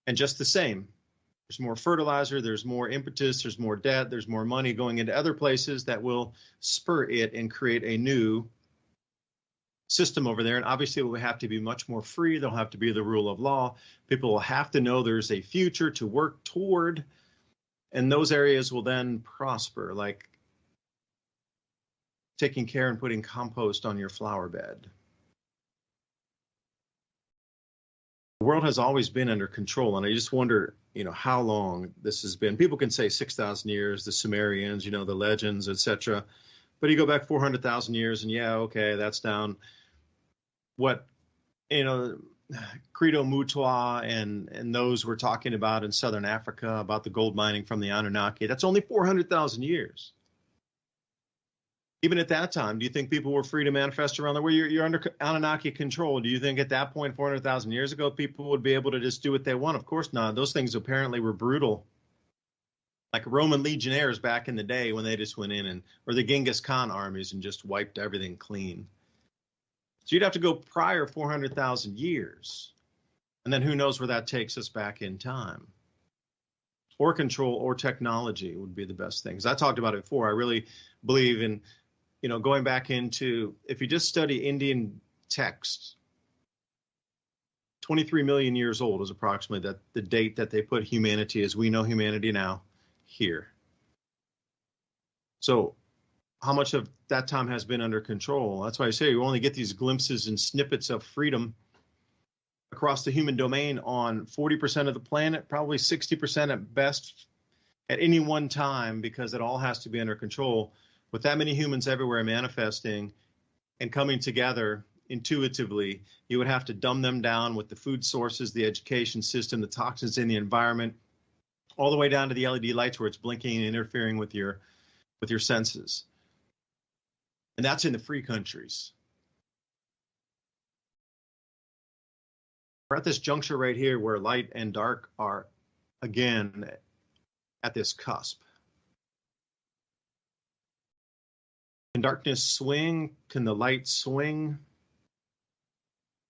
And just the same, there's more fertilizer, there's more impetus, there's more debt, there's more money going into other places that will spur it and create a new system over there. And obviously it will have to be much more free. There'll have to be the rule of law. People will have to know there's a future to work toward, and those areas will then prosper, like taking care and putting compost on your flower bed. The world has always been under control, and I just wonder, how long this has been. People can say 6,000 years, the Sumerians, the legends, etc. But you go back 400,000 years, and yeah, okay, that's down. What, Credo Mutwa and those we're talking about in Southern Africa, about the gold mining from the Anunnaki, that's only 400,000 years. Even at that time, do you think people were free to manifest around the world? You're under Anunnaki control. Do you think at that point, 400,000 years ago, people would be able to just do what they want? Of course not. Those things apparently were brutal. Like Roman legionnaires back in the day when they just went in, or the Genghis Khan armies and just wiped everything clean. So you'd have to go prior 400,000 years. And then who knows where that takes us back in time. Or control or technology would be the best things. I talked about it before. I really believe in, going back into, if you just study Indian texts, 23 million years old is approximately the date that they put humanity as we know humanity now here. So how much of that time has been under control? That's why I say you only get these glimpses and snippets of freedom across the human domain on 40% of the planet, probably 60% at best at any one time, because it all has to be under control. With that many humans everywhere manifesting and coming together intuitively, you would have to dumb them down with the food sources, the education system, the toxins in the environment, all the way down to the LED lights where it's blinking and interfering with your with your senses. And that's in the free countries. We're at this juncture right here where light and dark are, again, at this cusp. Can darkness swing? Can the light swing?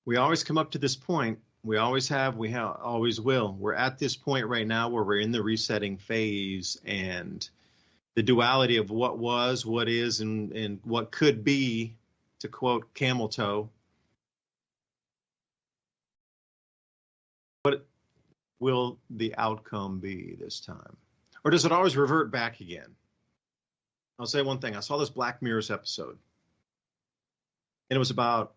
We always come up to this point. We always have, always will. We're at this point right now where we're in the resetting phase, and the duality of what was, what is, and what could be, to quote Camel Toe. What will the outcome be this time? Or does it always revert back again? I'll say one thing. I saw this Black Mirrors episode, and it was about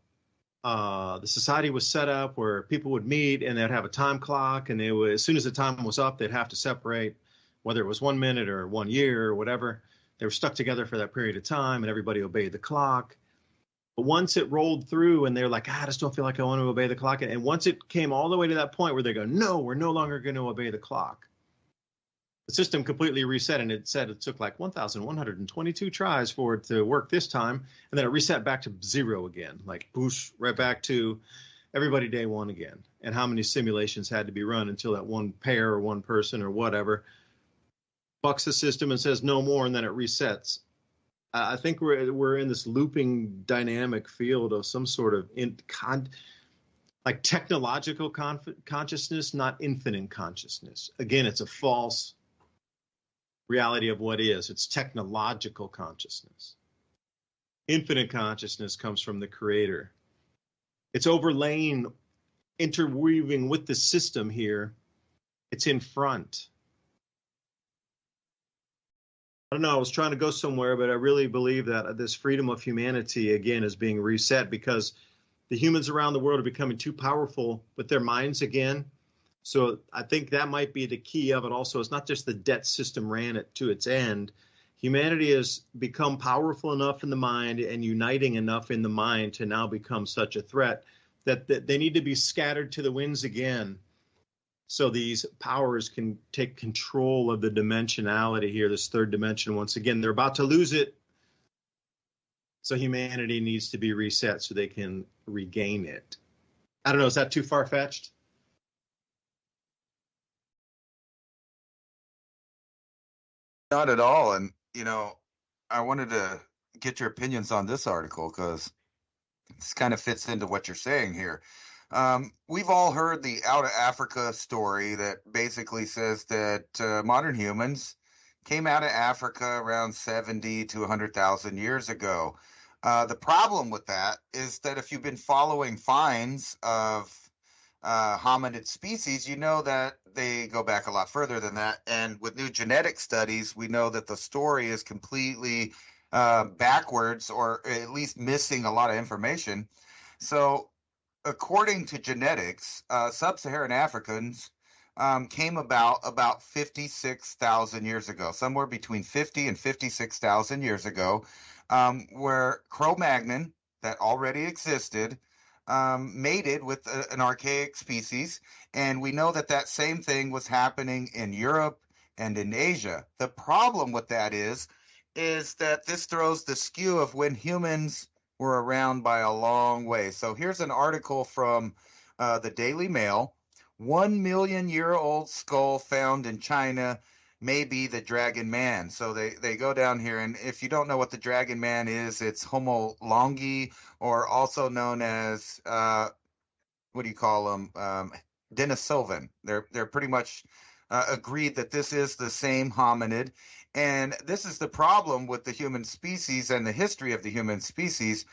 the society was set up where people would meet and they'd have a time clock, and they would, as soon as the time was up, they'd have to separate, whether it was 1 minute or 1 year or whatever. They were stuck together for that period of time, and everybody obeyed the clock. But once it rolled through and they're like, I just don't feel like I want to obey the clock. And once it came all the way to that point where they go, no, we're no longer going to obey the clock, the system completely reset, and it said it took like 1,122 tries for it to work this time, and then it reset back to zero again, like boosh, right back to everybody day one again. And how many simulations had to be run until that one pair or one person or whatever bucks the system and says no more, and then it resets. I think we're in this looping dynamic field of some sort of like technological consciousness, not infinite consciousness. Again, it's a false reality of what is. It's technological consciousness. Infinite consciousness comes from the creator. It's overlaying, interweaving with the system here. It's in front. I don't know, I was trying to go somewhere, but I really believe that this freedom of humanity, again, is being reset because the humans around the world are becoming too powerful with their minds again. So I think that might be the key of it also. It's not just the debt system ran it to its end. Humanity has become powerful enough in the mind and uniting enough in the mind to now become such a threat that they need to be scattered to the winds again. So these powers can take control of the dimensionality here, this third dimension. Once again, they're about to lose it. So humanity needs to be reset so they can regain it. I don't know, is that too far-fetched? Not at all. And, I wanted to get your opinions on this article because this kind of fits into what you're saying here. We've all heard the Out of Africa story that basically says that modern humans came out of Africa around 70 to 100,000 years ago. The problem with that is that if you've been following finds of hominid species, you know that they go back a lot further than that. And with new genetic studies, we know that the story is completely backwards, or at least missing a lot of information. So according to genetics, sub-Saharan Africans came about 56,000 years ago, somewhere between 50 and 56,000 years ago, where Cro-Magnon, that already existed, mated with an archaic species. And we know that that same thing was happening in Europe and in Asia. The problem with that is that this throws the skew of when humans were around by a long way. So here's an article from the Daily Mail. 1 million year old skull found in China may be the Dragon Man. So they go down here, and if you don't know what the Dragon Man is, it's Homo longi, or also known as what do you call them? Denisovan. They're pretty much agreed that this is the same hominid. And this is the problem with the human species and the history of the human species.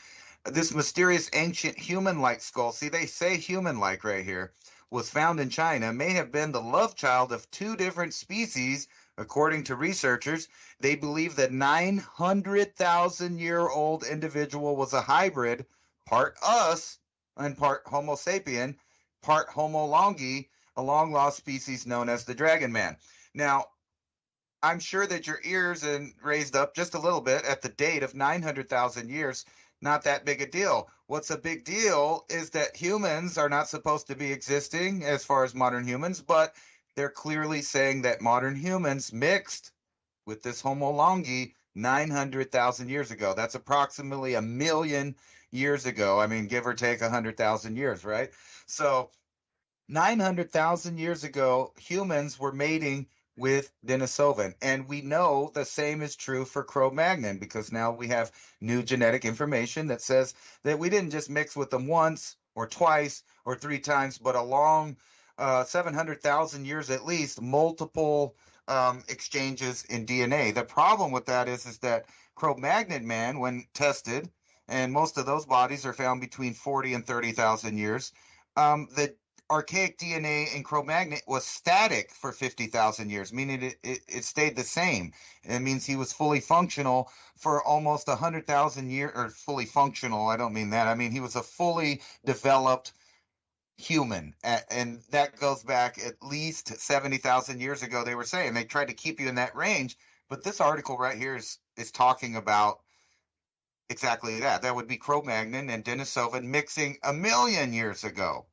This mysterious ancient human-like skull, see, they say human-like right here, was found in China, may have been the love child of two different species. According to researchers, they believe that 900,000-year-old individual was a hybrid, part us and part Homo sapien, part Homo longi, a long-lost species known as the Dragon Man. Now, I'm sure that your ears and raised up just a little bit at the date of 900,000 years. Not that big a deal. What's a big deal is that humans are not supposed to be existing as far as modern humans, but they're clearly saying that modern humans mixed with this Homo longi 900,000 years ago. That's approximately 1 million years ago. I mean, give or take 100,000 years, right? So 900,000 years ago, humans were mating with Denisovan. And we know the same is true for Cro-Magnon because now we have new genetic information that says that we didn't just mix with them once or twice or three times, but along 700,000 years at least, multiple exchanges in DNA. The problem with that is that Cro-Magnon man, when tested, and most of those bodies are found between 40 and 30,000 years, the archaic DNA in Cro-Magnon was static for 50,000 years, meaning it stayed the same. It means he was fully functional for almost 100,000 years, or fully functional. I don't mean that. I mean, he was a fully developed human. And that goes back at least 70,000 years ago. They were saying they tried to keep you in that range. But this article right here is talking about exactly that. That would be Cro-Magnon and Denisovan mixing 1 million years ago.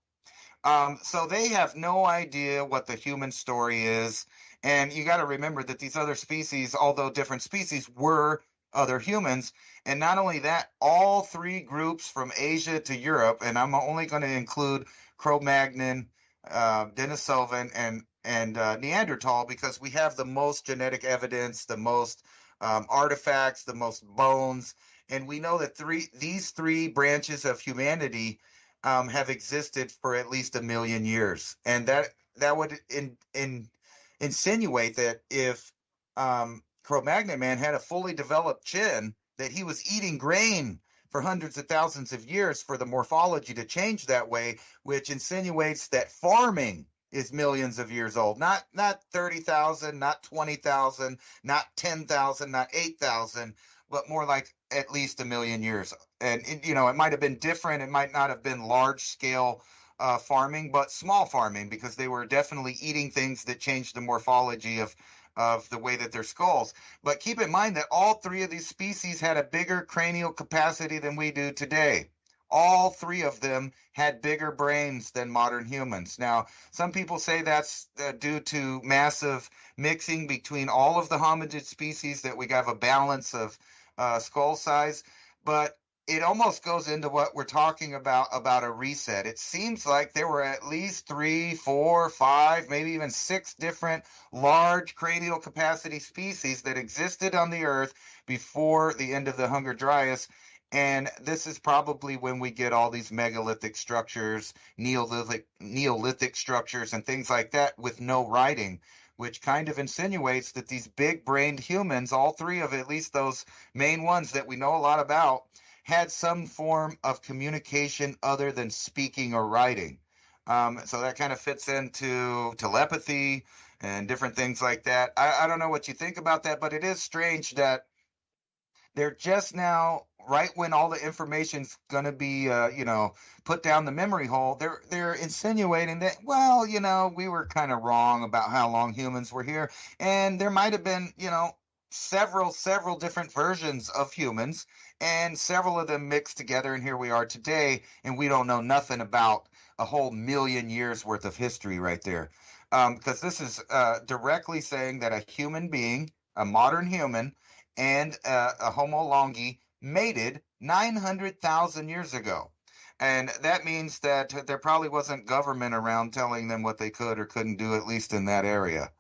So they have no idea what the human story is. And you got to remember that these other species, although different species, were other humans. And not only that, all three groups from Asia to Europe, and I'm only going to include Cro-Magnon, Denisovan, and Neanderthal because we have the most genetic evidence, the most artifacts, the most bones. And we know that these three branches of humanity have existed for at least 1 million years, and that would insinuate that if Cro-Magnon man had a fully developed chin, that he was eating grain for hundreds of thousands of years for the morphology to change that way, which insinuates that farming is millions of years old, not 30,000, not 20,000, not 10,000, not 8,000, but more like at least 1 million years. And it might have been different. It might not have been large scale farming, but small farming, because they were definitely eating things that changed the morphology of the way that their skulls. But keep in mind that all three of these species had a bigger cranial capacity than we do today. All three of them had bigger brains than modern humans. Now, some people say that's due to massive mixing between all of the hominid species, that we have a balance of skull size, but it almost goes into what we're talking about a reset. It seems like there were at least 3, 4, 5, maybe even 6 different large cranial capacity species that existed on the Earth before the end of the Hunger Dryas. And this is probably when we get all these megalithic structures, Neolithic structures, and things like that with no writing, which kind of insinuates that these big-brained humans, all three of at least those main ones that we know a lot about, had some form of communication other than speaking or writing. So that kind of fits into telepathy and different things like that. I don't know what you think about that, but it is strange that they're just now, right when all the information's going to be, put down the memory hole, they're insinuating that, well, we were kind of wrong about how long humans were here, and there might have been, several different versions of humans, and several of them mixed together, and here we are today, and we don't know nothing about a whole 1,000,000 years worth of history right there, because this is directly saying that a human being, a modern human, and a Homo longi mated 900,000 years ago. And that means that there probably wasn't government around telling them what they could or couldn't do, at least in that area.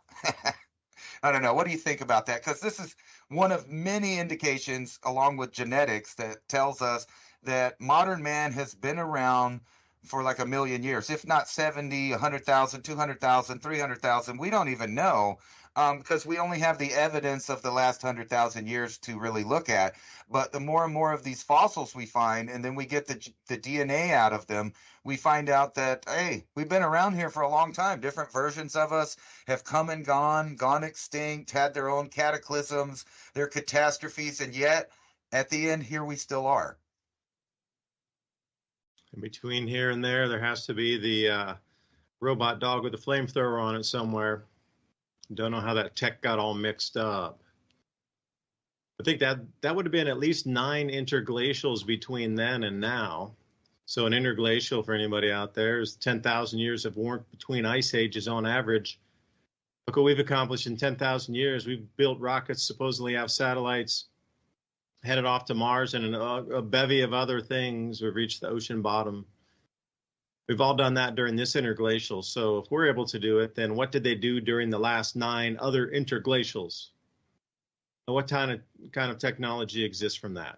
I don't know. What do you think about that? Because this is one of many indications, along with genetics, that tells us that modern man has been around for like 1,000,000 years, if not 70, 100,000, 200,000, 300,000. We don't even know, because we only have the evidence of the last 100,000 years to really look at. But the more and more of these fossils we find, and then we get the DNA out of them, we find out that, hey, we've been around here for a long time. Different versions of us have come and gone extinct, had their own cataclysms, their catastrophes, and yet at the end, here we still are. In between here and there has to be the robot dog with a flamethrower on it somewhere. Don't know how that tech got all mixed up. I think that would have been at least 9 interglacials between then and now. So an interglacial, for anybody out there, is 10,000 years of warmth between ice ages on average. Look what we've accomplished in 10,000 years. We've built rockets, supposedly have satellites, headed off to Mars, and a bevy of other things. We've reached the ocean bottom. We've all done that during this interglacial. So if we're able to do it, then what did they do during the last 9 other interglacials? What kind of technology exists from that?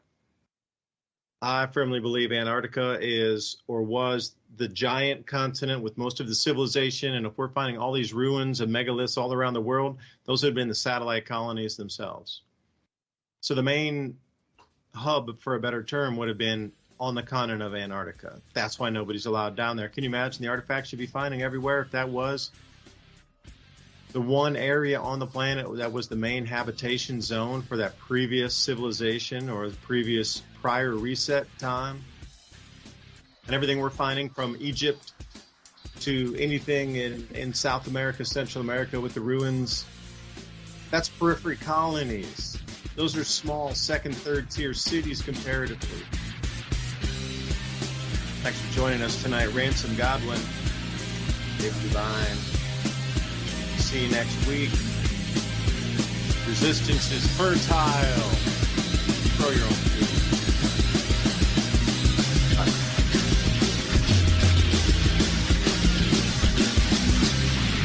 I firmly believe Antarctica is or was the giant continent with most of the civilization. And if we're finding all these ruins and megaliths all around the world, those have been the satellite colonies themselves. So the main hub, for a better term, would have been on the continent of Antarctica. That's why nobody's allowed down there. Can you imagine the artifacts you'd be finding everywhere if that was the one area on the planet that was the main habitation zone for that previous civilization or the previous prior reset time? And everything we're finding from Egypt to anything in South America, Central America with the ruins, that's periphery colonies. Those are small second, third tier cities comparatively. Thanks for joining us tonight. Ransom Godwin, DuByne. See you next week. Resistance is fertile. Grow your own food.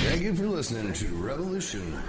Thank you for listening to Revolution.